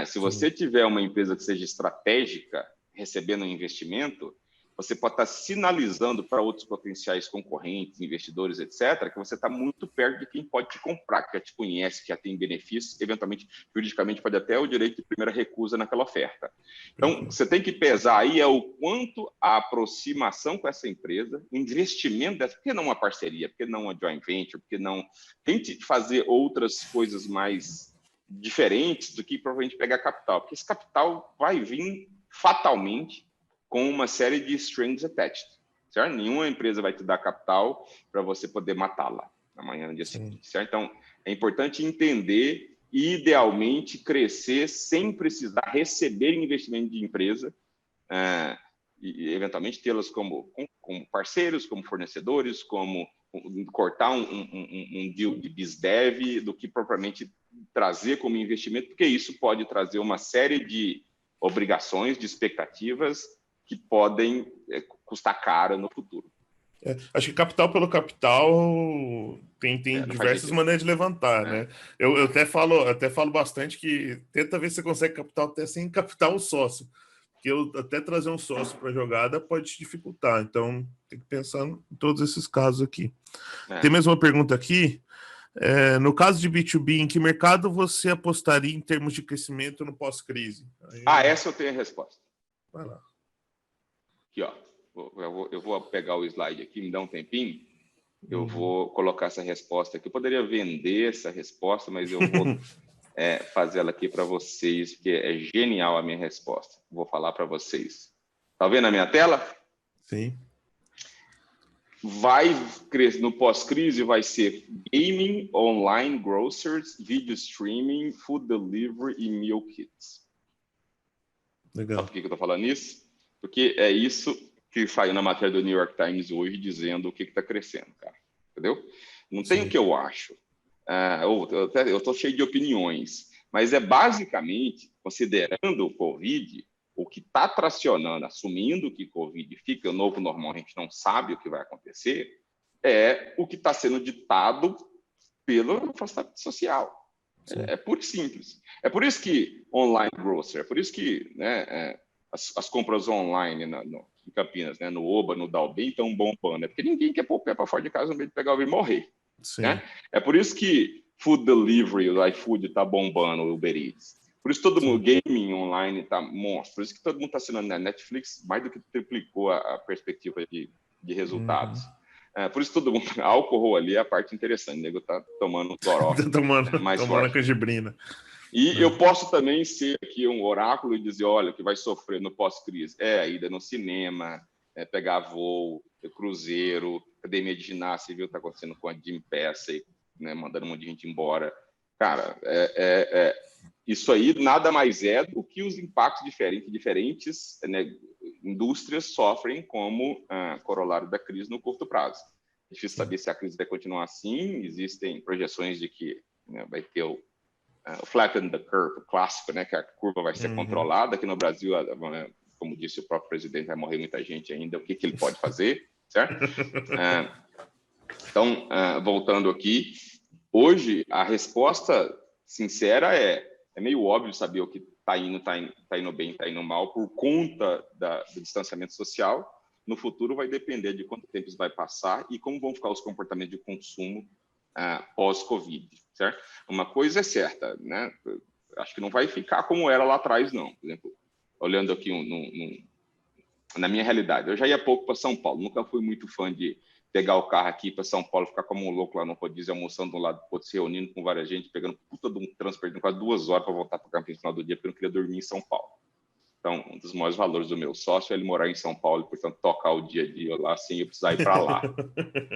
Se você tiver uma empresa que seja estratégica, recebendo um investimento, você pode estar sinalizando para outros potenciais concorrentes, investidores, etc., que você está muito perto de quem pode te comprar, que já te conhece, que já tem benefícios, eventualmente, juridicamente, pode até o direito de primeira recusa naquela oferta. Então, você tem que pesar aí o quanto a aproximação com essa empresa, o investimento dessa, por que não uma parceria, por que não uma joint venture, por que não tente fazer outras coisas mais diferentes do que provavelmente pegar capital, porque esse capital vai vir fatalmente com uma série de strings attached, certo? Nenhuma empresa vai te dar capital para você poder matá-la amanhã, no dia seguinte, certo? Então, é importante entender e, idealmente, crescer sem precisar receber investimento de empresa e, eventualmente, tê-las como parceiros, como fornecedores, como cortar um deal de BizDev do que propriamente trazer como investimento, porque isso pode trazer uma série de obrigações, de expectativas que podem custar caro no futuro. Acho que capital pelo capital tem diversas maneiras de levantar, né? Eu até falo bastante que tenta ver se você consegue capital até sem capital sócio, porque até trazer um sócio para a jogada pode te dificultar. Então, tem que pensar em todos esses casos aqui. Tem mais uma pergunta aqui. No caso de B2B, em que mercado você apostaria em termos de crescimento no pós-crise? Essa eu tenho a resposta. Vai lá. Aqui, ó. Eu vou pegar o slide aqui, me dá um tempinho. Eu vou colocar essa resposta aqui. Eu poderia vender essa resposta, mas eu vou fazer ela aqui para vocês, porque é genial a minha resposta. Vou falar para vocês. Tá vendo a minha tela? Sim. Vai crescer no pós-crise, vai ser gaming, online grocers, video streaming, food delivery e meal kits. Legal. Sabe por que eu estou falando isso? Porque é isso que saiu na matéria do New York Times hoje, dizendo o que está crescendo, cara. Entendeu? Não tem o que eu acho. Eu estou cheio de opiniões, mas é basicamente, considerando o Covid, o que está tracionando, assumindo que Covid fica o novo normal, a gente não sabe o que vai acontecer, é o que está sendo ditado pelo afastamento social. É puro e simples. É por isso que online grocer, é por isso que as compras online em Campinas, né, no Oba, no Dalbin, estão bombando. É porque ninguém quer pôr o pé para fora de casa no meio de pegar o e morrer. Né? É por isso que food delivery, o iFood está bombando, o Uber Eats. Por isso todo mundo, gaming online está monstro. Por isso que todo mundo está assinando na Netflix, mais do que triplicou a perspectiva de resultados. Por isso todo mundo, álcool ali é a parte interessante, o nego tá tomando toró mais tomando a forte. canjibrina. E eu posso também ser aqui um oráculo e dizer, olha, o que vai sofrer no pós-crise a ida no cinema, pegar voo, cruzeiro, academia de ginástica, viu o que está acontecendo com a Jim Passey, né, mandando um monte de gente embora. Cara, isso aí nada mais é do que os impactos diferentes indústrias sofrem como corolário da crise no curto prazo. É difícil saber se a crise vai continuar assim, existem projeções de que vai ter o flatten the curve, o clássico, né, que a curva vai ser controlada. Aqui no Brasil, como disse o próprio presidente, vai morrer muita gente ainda. O que ele pode fazer, certo? Então, voltando aqui, hoje a resposta sincera é meio óbvio saber o que está indo bem, está indo mal, por conta do distanciamento social. No futuro vai depender de quanto tempo isso vai passar e como vão ficar os comportamentos de consumo pós-Covid, certo? Uma coisa é certa, né? Acho que não vai ficar como era lá atrás, não. Por exemplo, olhando aqui na minha realidade, eu já ia pouco para São Paulo, nunca fui muito fã de pegar o carro aqui para São Paulo, ficar como um louco lá no rodízio, almoçando de um lado, outro, se reunindo com várias gente, pegando puta de um trânsito, perdendo quase 2 horas para voltar para o camping no final do dia, porque eu não queria dormir em São Paulo. Então, um dos maiores valores do meu sócio é ele morar em São Paulo, portanto, tocar o dia a dia lá sem eu precisar ir para lá.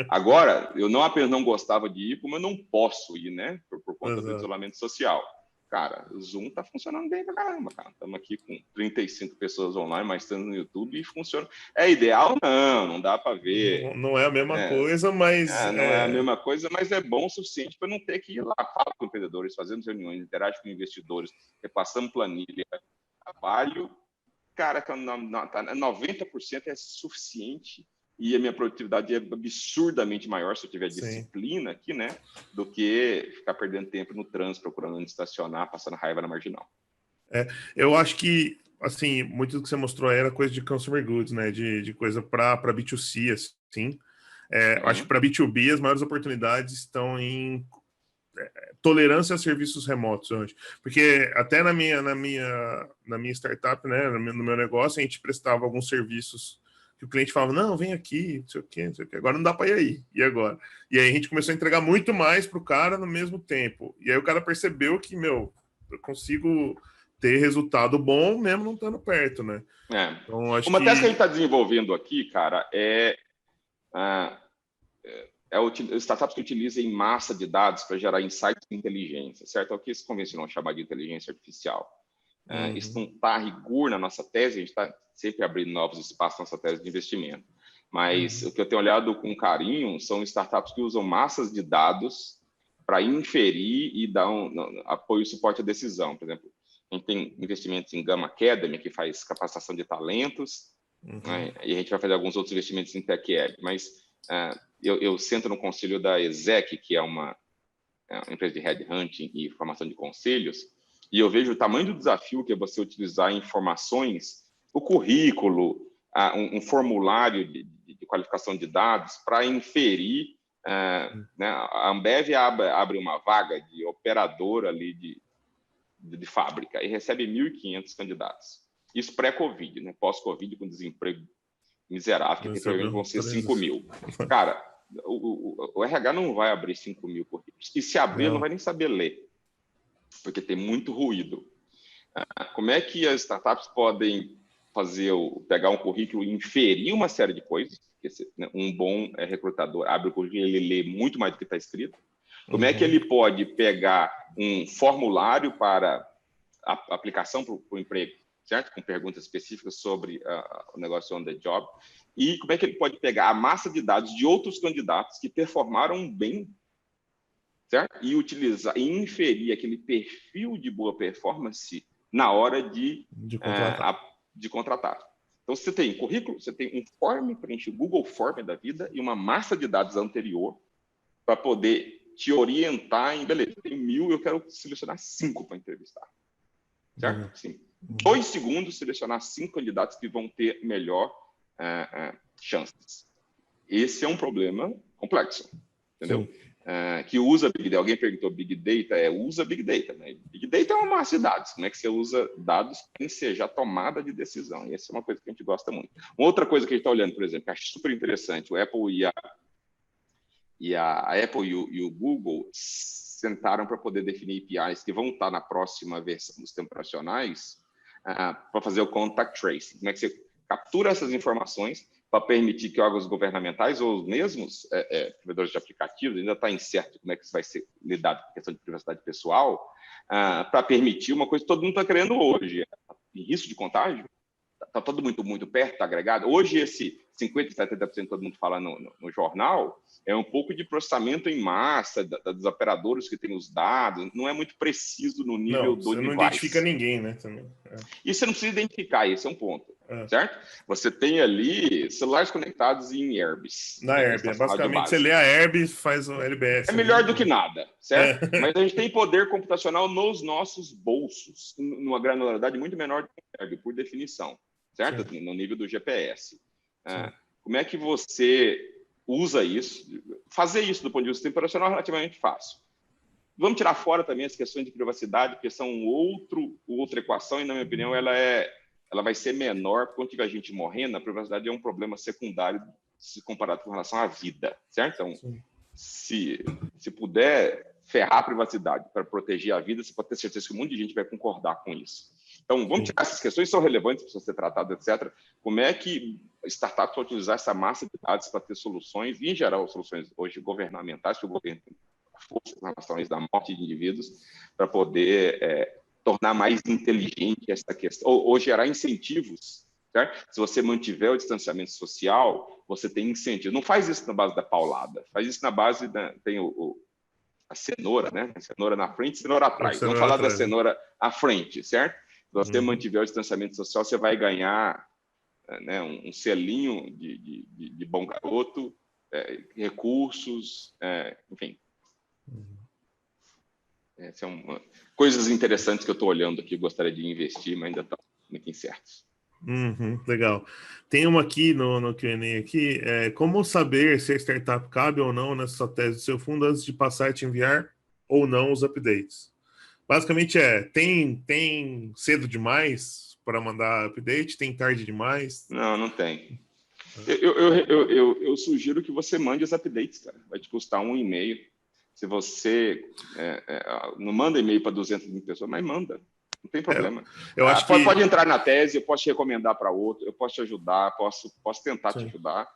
Agora, eu não apenas não gostava de ir, como eu não posso ir, né? Por conta do isolamento social. Cara, o Zoom tá funcionando bem pra caramba, cara. Estamos aqui com 35 pessoas online, mas estando no YouTube e funciona. É ideal? Não dá para ver. Não é a mesma coisa, mas... Não é a mesma coisa, mas é bom o suficiente para não ter que ir lá. Fala com empreendedores, fazemos reuniões, interage com investidores, repassamos planilha, trabalho. Cara, 90% é suficiente e a minha produtividade é absurdamente maior se eu tiver disciplina aqui, né? Do que ficar perdendo tempo no trânsito, procurando onde estacionar, passando raiva na marginal. Eu acho que, assim, muito do que você mostrou era coisa de consumer goods, né? De coisa para B2C, assim. Eu acho que para B2B as maiores oportunidades estão em tolerância a serviços remotos hoje. Porque até na minha startup, né? No meu negócio, a gente prestava alguns serviços que o cliente falava, não, vem aqui, não sei o quê, não sei o quê. Agora não dá para ir aí. E agora? E aí a gente começou a entregar muito mais para o cara no mesmo tempo. E aí o cara percebeu que, eu consigo ter resultado bom mesmo não estando perto, né? Então, acho uma tese que a gente está desenvolvendo aqui, cara, startups que utilizem massa de dados para gerar insights de inteligência, certo? É o que eles convencionam chamar de inteligência artificial. Isso não está a rigor na nossa tese, a gente está sempre abrindo novos espaços na nossa tese de investimento. Mas o que eu tenho olhado com carinho são startups que usam massas de dados para inferir e dar apoio e suporte à decisão. Por exemplo, a gente tem investimentos em Gamma Academy, que faz capacitação de talentos, né? E a gente vai fazer alguns outros investimentos em TechEd. Mas eu sento no conselho da Exec, que é uma empresa de headhunting e formação de conselhos, e eu vejo o tamanho do desafio que é você utilizar informações, o currículo, um formulário de qualificação de dados para inferir. Né? A Ambev abre uma vaga de operador ali de fábrica e recebe 1.500 candidatos. Isso pré-Covid, né? Pós-Covid, com desemprego miserável, que provavelmente vão ser 5.000. Cara, o RH não vai abrir 5.000 currículos. E se abrir, não vai nem saber ler, porque tem muito ruído. Como é que as startups podem pegar um currículo e inferir uma série de coisas? Porque um bom recrutador abre o currículo e ele lê muito mais do que está escrito. Como é que ele pode pegar um formulário para a aplicação para o emprego, certo? Com perguntas específicas sobre o negócio on the job. E como é que ele pode pegar a massa de dados de outros candidatos que performaram bem, certo? E utilizar e inferir aquele perfil de boa performance na hora de contratar. Então, você tem currículo, você tem um form, preenche o Google Form da vida e uma massa de dados anterior para poder te orientar em, beleza, eu tenho 1.000, eu quero selecionar 5 para entrevistar. Certo? Sim. 2 segundos, selecionar 5 candidatos que vão ter melhor chances. Esse é um problema complexo, entendeu? Que usa Big Data. Alguém perguntou Big Data, usa Big Data. Né? Big Data é uma massa de dados. Como é que você usa dados para ensejar a tomada de decisão? E essa é uma coisa que a gente gosta muito. Uma outra coisa que a gente está olhando, por exemplo, que eu acho super interessante, o Apple a Apple e o Google sentaram para poder definir APIs que vão estar na próxima versão dos sistemas operacionais para fazer o contact tracing. Como é que você captura essas informações para permitir que órgãos governamentais ou mesmos provedores de aplicativos, ainda está incerto como é que isso vai ser lidado com a questão de privacidade pessoal, para permitir uma coisa que todo mundo está querendo hoje, risco de contágio. Está todo muito perto, está agregado. Hoje, esse 50%, 70% que todo mundo fala no jornal é um pouco de processamento em massa dos operadores que têm os dados, não é muito preciso no nível do device. Você não identifica ninguém, né? Também. E você não precisa identificar, esse é um ponto, certo? Você tem ali celulares conectados em Airbus. Na Airbus, basicamente você lê a Airbus, faz o LBS. É melhor do que nada, certo? Mas a gente tem poder computacional nos nossos bolsos, numa granularidade muito menor do que a Airbus, por definição. Certo? No nível do GPS. Como é que você usa isso. Fazer isso do ponto de vista operacional é relativamente fácil. Vamos tirar fora também as questões de privacidade, porque são outra equação, e, na minha opinião, ela vai ser menor. Quando tiver gente morrendo, a privacidade é um problema secundário se comparado com relação à vida, certo? Então, se puder ferrar a privacidade para proteger a vida, você pode ter certeza que um monte de gente vai concordar com isso. Então, vamos tirar essas questões, são relevantes, precisam ser tratadas, etc. Como é que startups vão utilizar essa massa de dados para ter soluções, e, em geral, soluções hoje governamentais, que o governo tem forças nas relações da morte de indivíduos, para poder tornar mais inteligente essa questão, ou gerar incentivos, certo? Se você mantiver o distanciamento social, você tem incentivo. Não faz isso na base da paulada, faz isso na base tem a cenoura, né? A cenoura na frente, cenoura atrás. Vamos falar da cenoura à frente, certo? Se você mantiver o distanciamento social, você vai ganhar, né, um selinho de bom garoto, recursos, enfim. Coisas interessantes que eu estou olhando aqui, gostaria de investir, mas ainda estão muito incertos. Legal. Tem uma aqui no Q&A aqui, como saber se a startup cabe ou não nessa tese do seu fundo antes de passar a te enviar ou não os updates? Basicamente tem cedo demais para mandar update? Tem tarde demais? Não tem. Eu sugiro que você mande os updates, cara. Vai te custar $1,5. Se você não manda e-mail para 200 mil pessoas, mas manda. Não tem problema. Eu acho que... Pode entrar na tese, eu posso te recomendar para outro, eu posso te ajudar, posso tentar te ajudar.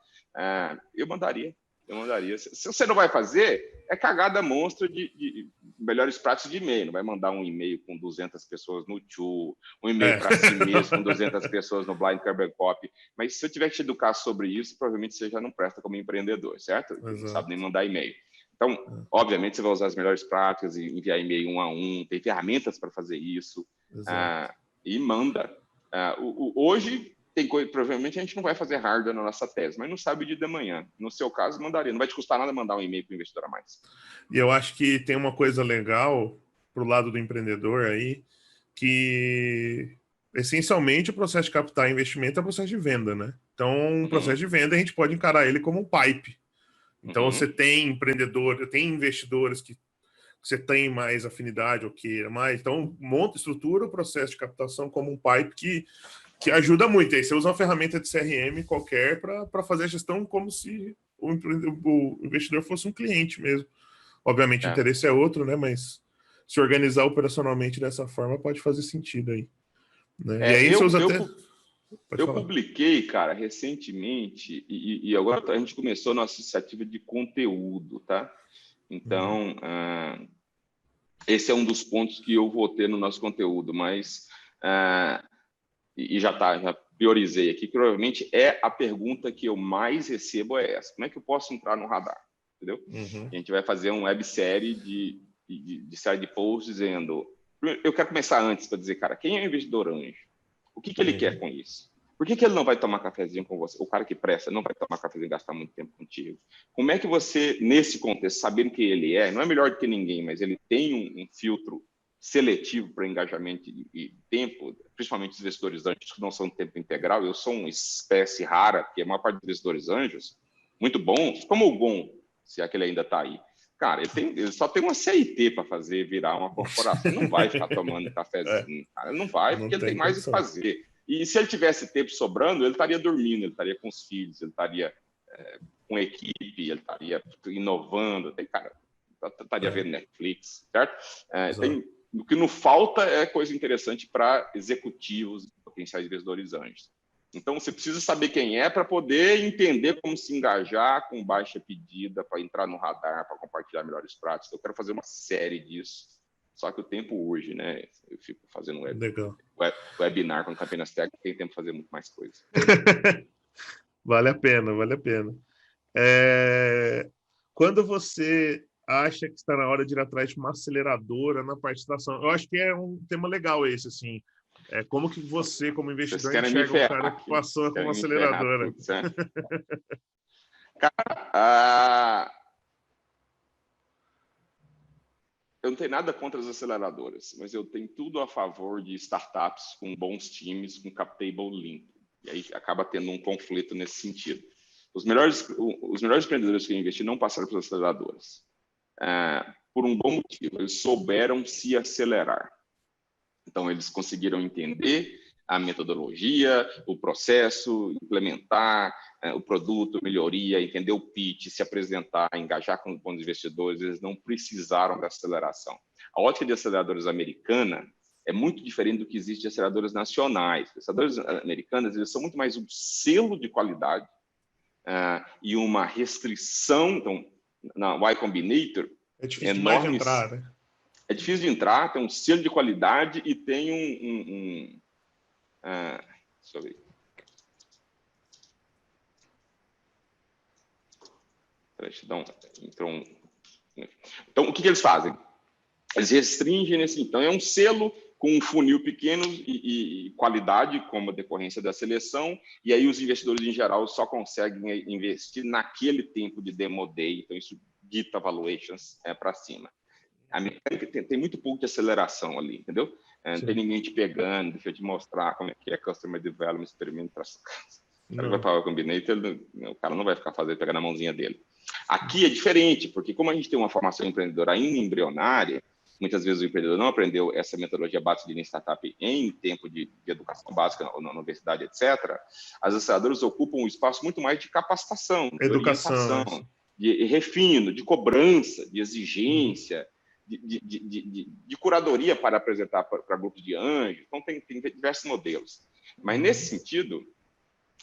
Eu mandaria. Se você não vai fazer, é cagada monstra de melhores práticas de e-mail. Não vai mandar um e-mail com 200 pessoas no Tchu, um e-mail para si mesmo com 200 pessoas no Blind Carbon Copy. Mas se eu tiver que te educar sobre isso, provavelmente você já não presta como empreendedor, certo? Não sabe nem mandar e-mail. Então, obviamente, você vai usar as melhores práticas e enviar e-mail 1 a 1, tem ferramentas para fazer isso, e manda. Hoje, tem coisa, provavelmente a gente não vai fazer hardware na nossa tese, mas não sabe o dia de amanhã. No seu caso, mandaria. Não vai te custar nada mandar um e-mail para o investidor a mais. E eu acho que tem uma coisa legal para o lado do empreendedor aí, que essencialmente o processo de captar investimento é o processo de venda, né? Então, o processo de venda a gente pode encarar ele como um pipe. Então, você tem empreendedor, tem investidores que você tem mais afinidade ou queira mais. Então, monta, estrutura o processo de captação como um pipe que ajuda muito. Aí você usa uma ferramenta de CRM qualquer para fazer a gestão como se o investidor fosse um cliente mesmo. Obviamente, o interesse é outro, né? Mas se organizar operacionalmente dessa forma pode fazer sentido aí. Né? E aí você usa até... Eu publiquei, cara, recentemente, e agora a gente começou a nossa iniciativa de conteúdo, tá? Então, esse é um dos pontos que eu vou ter no nosso conteúdo, mas já priorizei aqui, que provavelmente é a pergunta que eu mais recebo é essa: como é que eu posso entrar no radar? Entendeu? A gente vai fazer uma websérie de série de posts dizendo... Eu quero começar antes para dizer, cara, quem é o investidor anjo? O que ele quer com isso? Por que ele não vai tomar cafezinho com você? O cara que presta não vai tomar cafezinho e gastar muito tempo contigo. Como é que você, nesse contexto, sabendo que ele não é melhor do que ninguém, mas ele tem um filtro seletivo para engajamento e tempo, principalmente os investidores anjos, que não são de tempo integral. Eu sou uma espécie rara, porque a maior parte dos investidores anjos, muito bons, como o Gon, se aquele ainda está aí, cara, ele só tem uma CIT para fazer virar uma corporação. Ele não vai ficar tomando cafezinho, cara. Ele não vai, porque ele tem mais o que fazer. E se ele tivesse tempo sobrando, ele estaria dormindo, ele estaria com os filhos, ele estaria com equipe, ele estaria inovando, cara, estaria vendo Netflix, certo? O que não falta é coisa interessante para executivos e potenciais investidores anjos. Então, você precisa saber quem é para poder entender como se engajar com baixa pedida, para entrar no radar, para compartilhar melhores práticas. Eu quero fazer uma série disso. Só que o tempo hoje, né? Eu fico fazendo webinar com Campinas Tech, tem tempo para fazer muito mais coisa. Vale a pena. Quando você acha que está na hora de ir atrás de uma aceleradora na participação, eu acho que é um tema legal esse, assim. Como que você, como investidor, enxerga um cara que passou como aceleradora? Cara, eu não tenho nada contra as aceleradoras, mas eu tenho tudo a favor de startups com bons times, com cap table limpo. E aí acaba tendo um conflito nesse sentido. Os melhores empreendedores que eu investi não passaram pelas aceleradoras. Por um bom motivo, eles souberam se acelerar. Então, eles conseguiram entender a metodologia, o processo, implementar o produto, melhoria, entender o pitch, se apresentar, engajar com os bons investidores. Eles não precisaram da aceleração. A ótica de aceleradoras americana é muito diferente do que existe de aceleradoras nacionais. As aceleradoras americanas, eles são muito mais um selo de qualidade e uma restrição. Então, na Y Combinator, é difícil demais de entrar, né? É difícil de entrar, tem um selo de qualidade e tem deixa eu ver. Então, o que eles fazem? Eles restringem esse. Então, é um selo com um funil pequeno e qualidade como decorrência da seleção, e aí os investidores, em geral, só conseguem investir naquele tempo de demo day, então isso dita valuations para cima. A mecânica tem muito pouco de aceleração ali, entendeu? Não tem ninguém te pegando, deixa eu te mostrar como é que é Customer Development, experimentação. O cara vai para o Combinator, o cara não vai ficar fazendo, pegar na mãozinha dele. Aqui é diferente, porque como a gente tem uma formação empreendedora ainda embrionária, muitas vezes o empreendedor não aprendeu essa metodologia básica de Lean Startup em tempo de educação básica na universidade, etc., as aceleradoras ocupam um espaço muito mais de capacitação, de orientação, de refino, de cobrança, de exigência, de curadoria para apresentar para grupos de anjos. Então, tem diversos modelos. Mas, nesse sentido,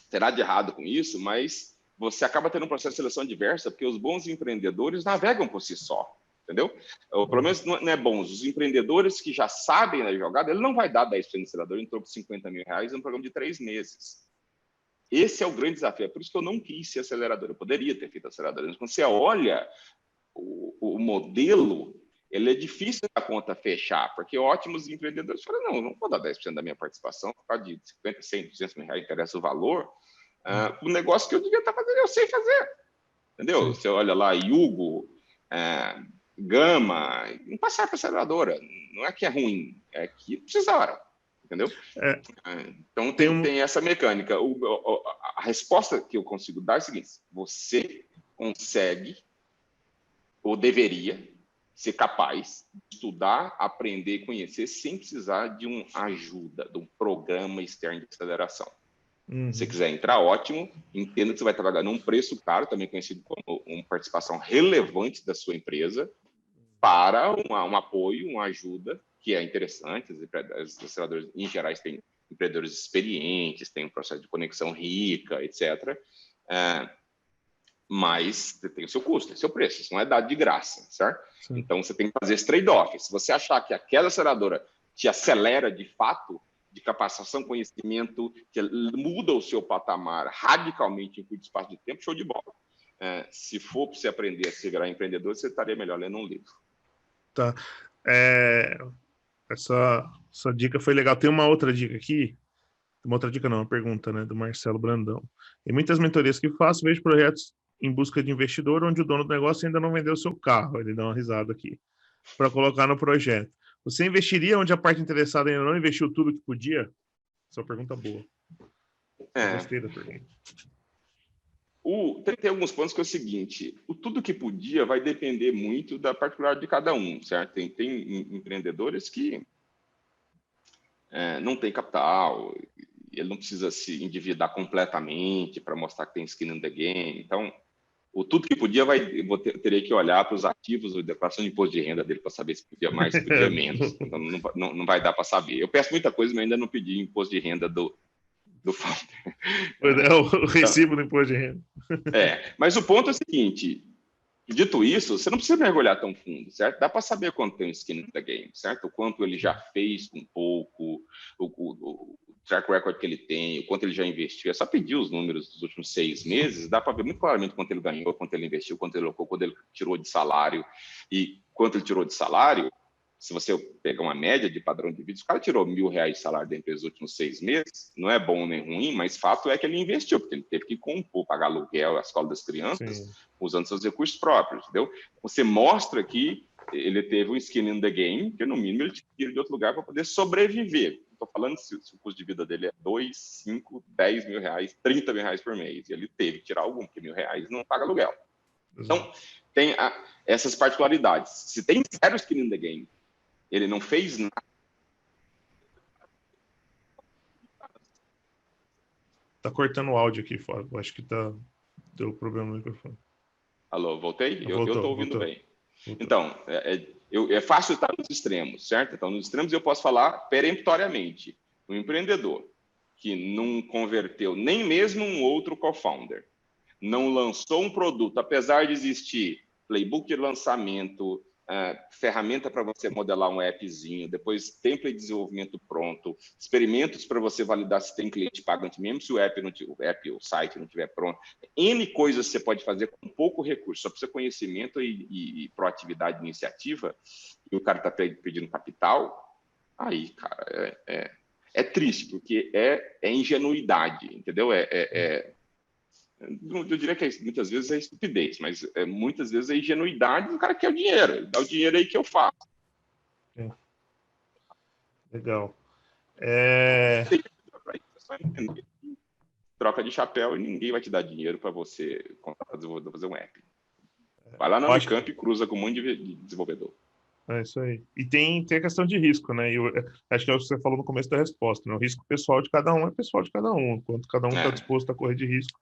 terá de errado com isso, mas você acaba tendo um processo de seleção diversa, porque os bons empreendedores navegam por si só, entendeu? Pelo menos não é bom. Os empreendedores que já sabem da jogada, ele não vai dar 10% de acelerador em torno de R$50 mil em um programa de 3 meses. Esse é o grande desafio. É por isso que eu não quis ser acelerador. Eu poderia ter feito acelerador. Mas quando você olha o modelo, ele é difícil da conta fechar, porque ótimos empreendedores falam, não vou dar 10% da minha participação, por causa de 50, 100, 200 mil reais, interessa o valor. O negócio que eu devia estar fazendo, eu sei fazer. Entendeu? Você olha lá, Yugo, Gama, não passaram para a aceleradora. Não é que é ruim, é que precisaram. Entendeu? Então, tem essa mecânica. A resposta que eu consigo dar é a seguinte: você consegue, ou deveria, ser capaz de estudar, aprender e conhecer sem precisar de uma ajuda, de um programa externo de aceleração. Se você quiser entrar, ótimo. Entenda que você vai trabalhar num preço caro, também conhecido como uma participação relevante da sua empresa, para um apoio, uma ajuda, que é interessante. As aceleradoras, em geral, têm empreendedores experientes, têm um processo de conexão rica, etc. Mas tem o seu custo, tem o seu preço. Isso não é dado de graça, certo? Sim. Então, você tem que fazer esse trade-off. Se você achar que aquela aceleradora te acelera de fato, de capacitação, conhecimento, que muda o seu patamar radicalmente em curto espaço de tempo, show de bola. Se for para você aprender a se virar empreendedor, você estaria melhor lendo um livro. Tá. Essa dica foi legal. Tem uma outra dica aqui. Uma outra dica não, uma pergunta, né, do Marcelo Brandão. Em muitas mentorias que faço, vejo projetos em busca de investidor onde o dono do negócio ainda não vendeu o seu carro. Ele dá uma risada aqui. Para colocar no projeto. Você investiria onde a parte interessada ainda não investiu tudo que podia? Essa é uma pergunta boa. Eu gostei da pergunta. Tem alguns pontos que é o seguinte: o tudo que podia vai depender muito da particularidade de cada um, certo? Tem empreendedores que não tem capital, ele não precisa se endividar completamente para mostrar que tem skin in the game. Então, o tudo que podia, teria que olhar para os ativos, a declaração de imposto de renda dele para saber se podia mais, se podia menos. Então, não vai dar para saber. Eu peço muita coisa, mas ainda não pedi imposto de renda do founder. O recibo do imposto de renda. Mas o ponto é o seguinte: dito isso, você não precisa mergulhar tão fundo, certo? Dá para saber quanto tem um skin in the game, certo? O quanto ele já fez com pouco, o track record que ele tem, o quanto ele já investiu. É só pedir os números dos últimos 6 meses, dá para ver muito claramente quanto ele ganhou, quanto ele investiu, quanto ele colocou, quanto ele tirou de salário. E quanto ele tirou de salário, se você pegar uma média de padrão de vida, se o cara tirou R$1.000 de salário da empresa nos últimos 6 meses, não é bom nem ruim, mas fato é que ele investiu, porque ele teve que compor, pagar aluguel, a escola das crianças, sim, usando seus recursos próprios, entendeu? Você mostra que ele teve um skin in the game, que no mínimo ele tira de outro lugar para poder sobreviver. estou falando se o custo de vida dele é 2, 5, 10 mil reais, 30 mil reais por mês. E ele teve que tirar algum, porque R$ 1.000 não paga aluguel. Então, tem essas particularidades. Se tem 0 skin in the game, ele não fez nada. Tá cortando o áudio aqui, Fábio. Acho que deu problema no microfone. Alô, voltei? Eu estou ouvindo bem. Voltou. Então, é fácil estar nos extremos, certo? Então, nos extremos eu posso falar peremptoriamente. Um empreendedor que não converteu nem mesmo um outro co-founder, não lançou um produto, apesar de existir playbook de lançamento, ferramenta para você modelar um appzinho, depois template de desenvolvimento pronto, experimentos para você validar se tem cliente pagante, mesmo se o site não estiver pronto. N coisas você pode fazer com pouco recurso, só precisa conhecimento e proatividade de iniciativa, e o cara está pedindo capital, aí, cara, é triste, porque é ingenuidade, entendeu? Eu diria que muitas vezes é estupidez, mas muitas vezes é ingenuidade do cara que quer o dinheiro. Ele dá o dinheiro aí que eu faço. Legal. Troca de chapéu e ninguém vai te dar dinheiro para você fazer um app. Vai lá na Unicamp e cruza com um monte de desenvolvedor. É isso aí. E tem a questão de risco, né? Acho que é o que você falou no começo da resposta, né? O risco pessoal de cada um é pessoal de cada um. Quanto cada um está disposto a correr de risco.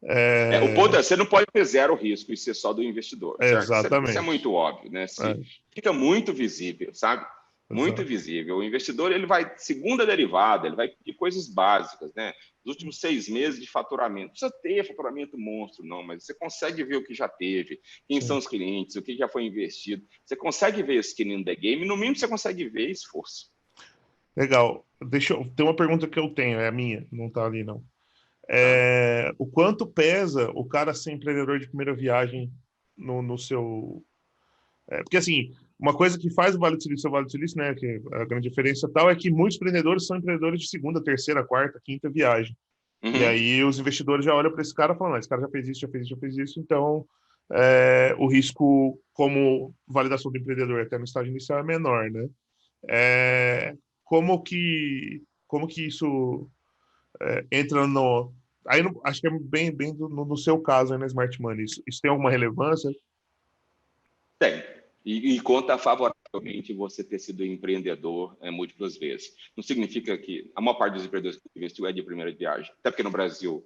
O ponto é, você não pode ter 0 risco e ser só do investidor, certo? Exatamente. Isso é muito óbvio, né? Fica muito visível, sabe? Muito visível. O investidor, ele vai, segunda derivada, ele vai pedir coisas básicas, né? Os últimos 6 meses de faturamento. Não precisa ter faturamento monstro, não, mas você consegue ver o que já teve, quem são os clientes, o que já foi investido. Você consegue ver skin in the game, no mínimo você consegue ver esforço. Legal. Tem uma pergunta que eu tenho, é a minha, não está ali, não. O quanto pesa o cara ser empreendedor de primeira viagem no seu... porque, assim, uma coisa que faz o Vale do Silício, né, que a grande diferença tal é que muitos empreendedores são empreendedores de segunda, terceira, quarta, quinta viagem. E aí os investidores já olham para esse cara e falam, esse cara já fez isso, já fez isso, então o risco como validação do empreendedor até no estágio inicial é menor, né? Como que isso entra no... Aí acho que é bem no seu caso aí na Smart Money. Isso tem alguma relevância? Tem. E conta favoravelmente você ter sido empreendedor múltiplas vezes. Não significa que a maior parte dos empreendedores que investiu é de primeira viagem. Até porque no Brasil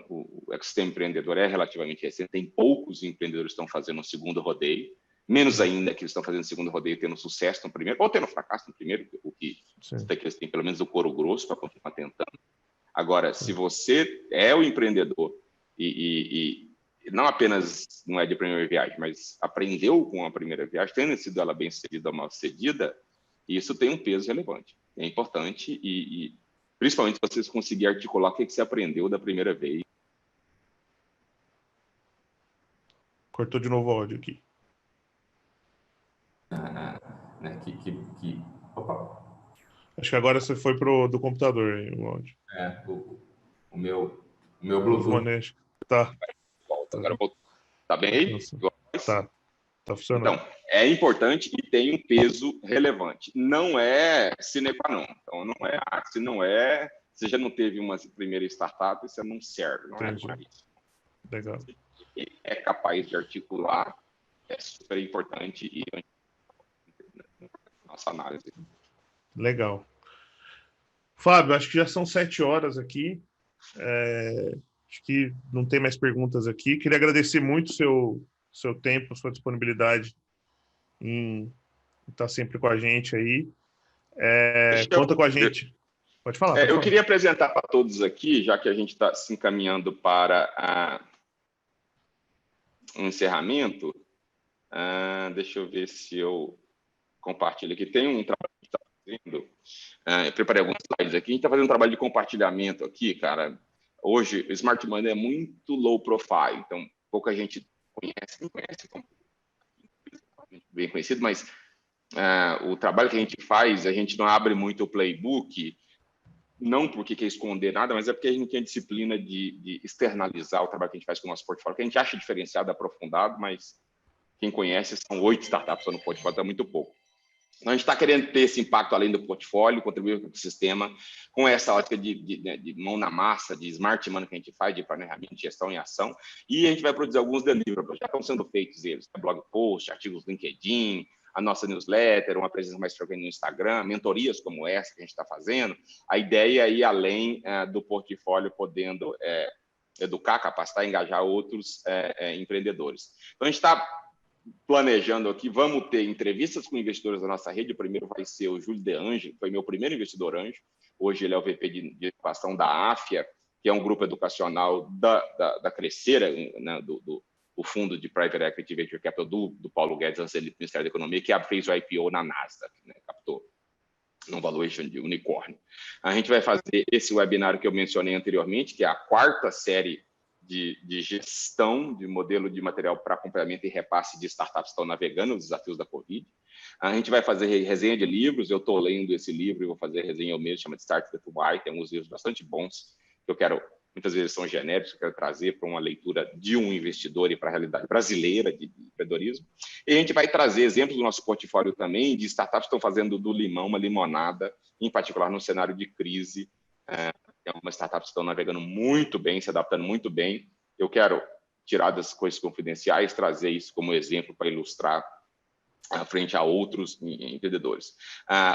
o ecossistema empreendedor é relativamente recente. Tem poucos empreendedores que estão fazendo um segundo rodeio. Menos ainda que eles estão fazendo um segundo rodeio tendo sucesso no primeiro, ou tendo fracasso no primeiro, o que eles têm pelo menos o couro grosso para continuar tentando. Agora, se você é o empreendedor e não apenas não é de primeira viagem, mas aprendeu com a primeira viagem, tendo sido ela bem sucedida ou mal sucedida, isso tem um peso relevante. É importante e principalmente se você conseguir articular o que você aprendeu da primeira vez. Cortou de novo o áudio aqui. Opa. Acho que agora você foi do computador aí, o áudio. O meu Bluetooth. Tá. Agora voltou. Tá bem aí? Tá funcionando. Então, é importante e tem um peso relevante. Não é sine qua non. Então, não é, se não é, você já não teve uma primeira startup, você não serve. Não Entendi. é mais isso. Legal. E é capaz de articular, é super importante e nossa análise. Legal. Fábio, acho que já são 7 horas aqui. Acho que não tem mais perguntas aqui. Queria agradecer muito o seu tempo, sua disponibilidade em estar sempre com a gente aí. Conta com a gente. Pode falar. Eu queria apresentar para todos aqui, já que a gente está se encaminhando para um encerramento. Deixa eu ver se eu compartilho aqui. Tem um trabalho que está fazendo. Eu preparei alguns slides aqui. A gente está fazendo um trabalho de compartilhamento aqui, cara. Hoje, o Smart Money é muito low profile, então pouca gente conhece, não conhece, bem conhecido, mas o trabalho que a gente faz, a gente não abre muito o playbook, não porque quer esconder nada, mas é porque a gente tem a disciplina de externalizar o trabalho que a gente faz com o nosso portfólio, que a gente acha diferenciado, aprofundado, mas quem conhece são 8 startups no portfólio, é muito pouco. Então, a gente está querendo ter esse impacto além do portfólio, contribuir com o sistema, com essa ótica de mão na massa, de smart money que a gente faz, de planejamento, de gestão em ação, e a gente vai produzir alguns deliverables, já estão sendo feitos eles, blog post, artigos do LinkedIn, a nossa newsletter, uma presença mais frequente no Instagram, mentorias como essa que a gente está fazendo. A ideia é ir além do portfólio, podendo educar, capacitar, engajar outros empreendedores. Então, a gente está planejando aqui, vamos ter entrevistas com investidores da nossa rede. O primeiro vai ser o Júlio De Ange, que foi meu primeiro investidor anjo. Hoje ele é o VP de educação da AFIA, que é um grupo educacional da Crescera, né, do fundo de Private Equity Venture Capital do Paulo Guedes, antes dele do Ministério da Economia, que fez o IPO na Nasdaq, né, captou num valuation de unicórnio. A gente vai fazer esse webinário que eu mencionei anteriormente, que é a 4ª série de gestão de modelo de material para acompanhamento e repasse de startups que estão navegando os desafios da Covid. A gente vai fazer resenha de livros, eu estou lendo esse livro e vou fazer resenha eu mesmo, chama de Start with Why, tem uns livros bastante bons, que eu quero, muitas vezes são genéricos, eu quero trazer para uma leitura de um investidor e para a realidade brasileira de empreendedorismo. E a gente vai trazer exemplos do nosso portfólio também, de startups que estão fazendo do limão uma limonada, em particular no cenário de crise. Algumas startups estão navegando muito bem, se adaptando muito bem. Eu quero tirar das coisas confidenciais, trazer isso como exemplo para ilustrar frente a outros empreendedores.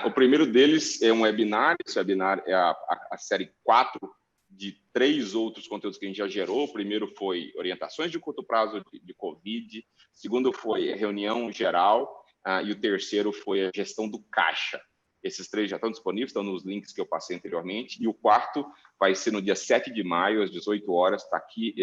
O primeiro deles é um webinar. Esse webinar é a série 4 de 3 outros conteúdos que a gente já gerou. O primeiro foi orientações de curto prazo de Covid. O segundo foi reunião geral. E o terceiro foi a gestão do caixa. Esses 3 já estão disponíveis, estão nos links que eu passei anteriormente. E o quarto vai ser no dia 7 de maio, às 18 horas. Está aqui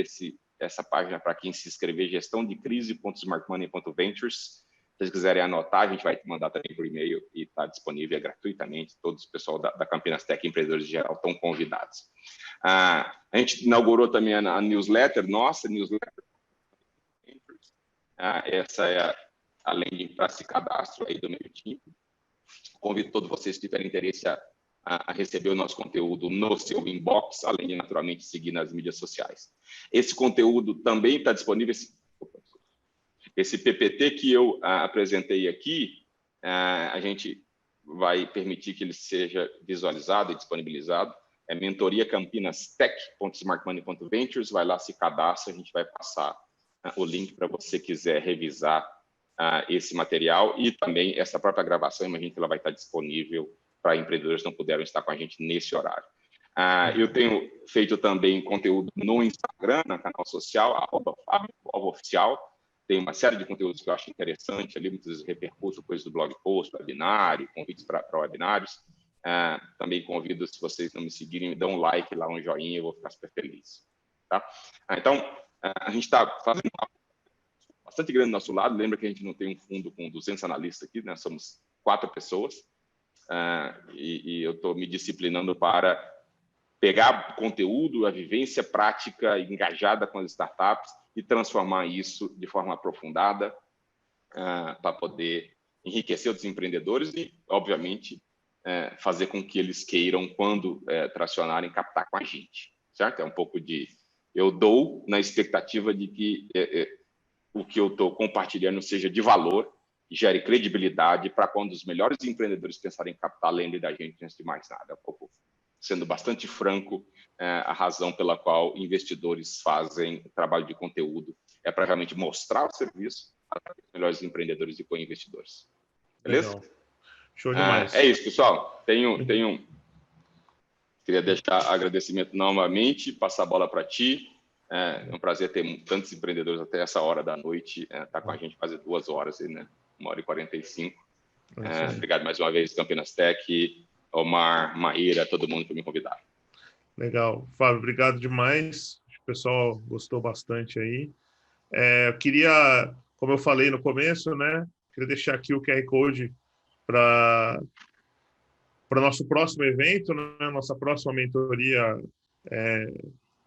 essa página para quem se inscrever, gestão de crise.smartmoney.ventures. Se vocês quiserem anotar, a gente vai te mandar também por e-mail e está disponível gratuitamente. Todos o pessoal da Campinas Tech, empreendedores em geral, estão convidados. A gente inaugurou também a newsletter, nossa newsletter. Essa é a landing para esse cadastro aí do meu time. Convido todos vocês que tiverem interesse a receber o nosso conteúdo no seu inbox, além de, naturalmente, seguir nas mídias sociais. Esse conteúdo também está disponível. Esse PPT que eu apresentei aqui, a gente vai permitir que ele seja visualizado e disponibilizado. É mentoriacampinastech.smartmoney.ventures. Vai lá, se cadastra, a gente vai passar o link para você quiser revisar esse material, e também essa própria gravação, imagino que ela vai estar disponível para empreendedores que não puderam estar com a gente nesse horário. Eu tenho feito também conteúdo no Instagram, no canal social, @oficial. Tem uma série de conteúdos que eu acho interessante, ali muitas vezes repercuto coisas do blog post, webinário, convites para webinários. Também convido, se vocês não me seguirem, me dão um like lá, um joinha, eu vou ficar super feliz. Tá? Então, a gente está fazendo uma bastante grande do nosso lado. Lembra que a gente não tem um fundo com 200 analistas aqui, né? Somos 4 pessoas. E eu estou me disciplinando para pegar conteúdo, a vivência prática, engajada com as startups e transformar isso de forma aprofundada para poder enriquecer os empreendedores e, obviamente, fazer com que eles queiram, quando tracionarem, captar com a gente. Certo? É um pouco de... Eu dou na expectativa de que o que eu estou compartilhando seja de valor e gere credibilidade para quando os melhores empreendedores pensarem em captar, lembre da gente antes de mais nada. Um pouco, sendo bastante franco, a razão pela qual investidores fazem trabalho de conteúdo é para realmente mostrar o serviço para os melhores empreendedores e co-investidores. Beleza? Legal. Show demais. É isso, pessoal. Queria deixar agradecimento novamente, passar a bola para ti. É um prazer ter tantos empreendedores até essa hora da noite, tá com a gente quase 2 horas, né? 1h45. Obrigado mais uma vez, Campinas Tech, Omar, Maíra, todo mundo por me convidar. Legal. Fábio, obrigado demais. O pessoal gostou bastante aí. Eu queria, como eu falei no começo, né? Queria deixar aqui o QR Code para o nosso próximo evento, né? Nossa próxima mentoria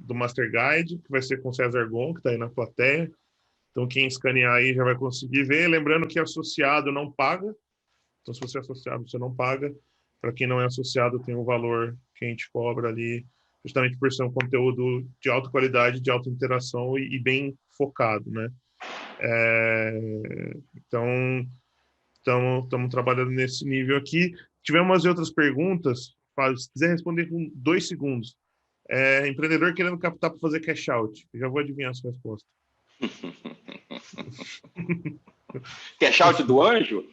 do Master Guide, que vai ser com César Gon, que está aí na plateia. Então, quem escanear aí já vai conseguir ver. Lembrando que associado não paga. Então, se você é associado, você não paga. Para quem não é associado, tem um valor que a gente cobra ali, justamente por ser um conteúdo de alta qualidade, de alta interação e bem focado, né? Então, estamos trabalhando nesse nível aqui. Tivemos outras perguntas. Se quiser responder com 2 segundos. Empreendedor querendo captar para fazer cash out. Eu já vou adivinhar a sua resposta. Cash out do anjo?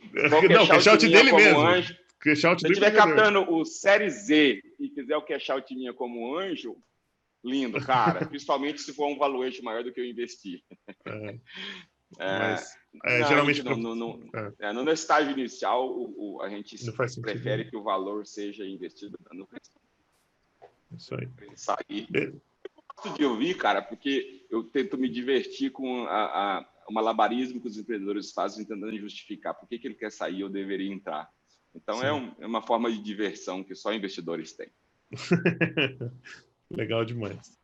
Não, cash out dele mesmo. Anjo. Cash out se eu estiver captando o Série Z e fizer o cash out minha como anjo, lindo, cara. Principalmente se for um valuation maior do que eu investi. Geralmente no estágio inicial, a gente prefere que o valor seja investido no isso aí. Eu gosto de ouvir, cara, porque eu tento me divertir com o malabarismo que os empreendedores fazem, tentando justificar por que ele quer sair ou deveria entrar. Então, é uma forma de diversão que só investidores têm. Legal demais.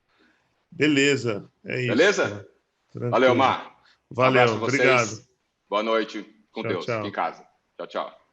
Beleza, é isso. Beleza? Valeu, Mar. Valeu, obrigado. Boa noite. Com tchau, Deus. Tchau. Fique em casa. Tchau, tchau.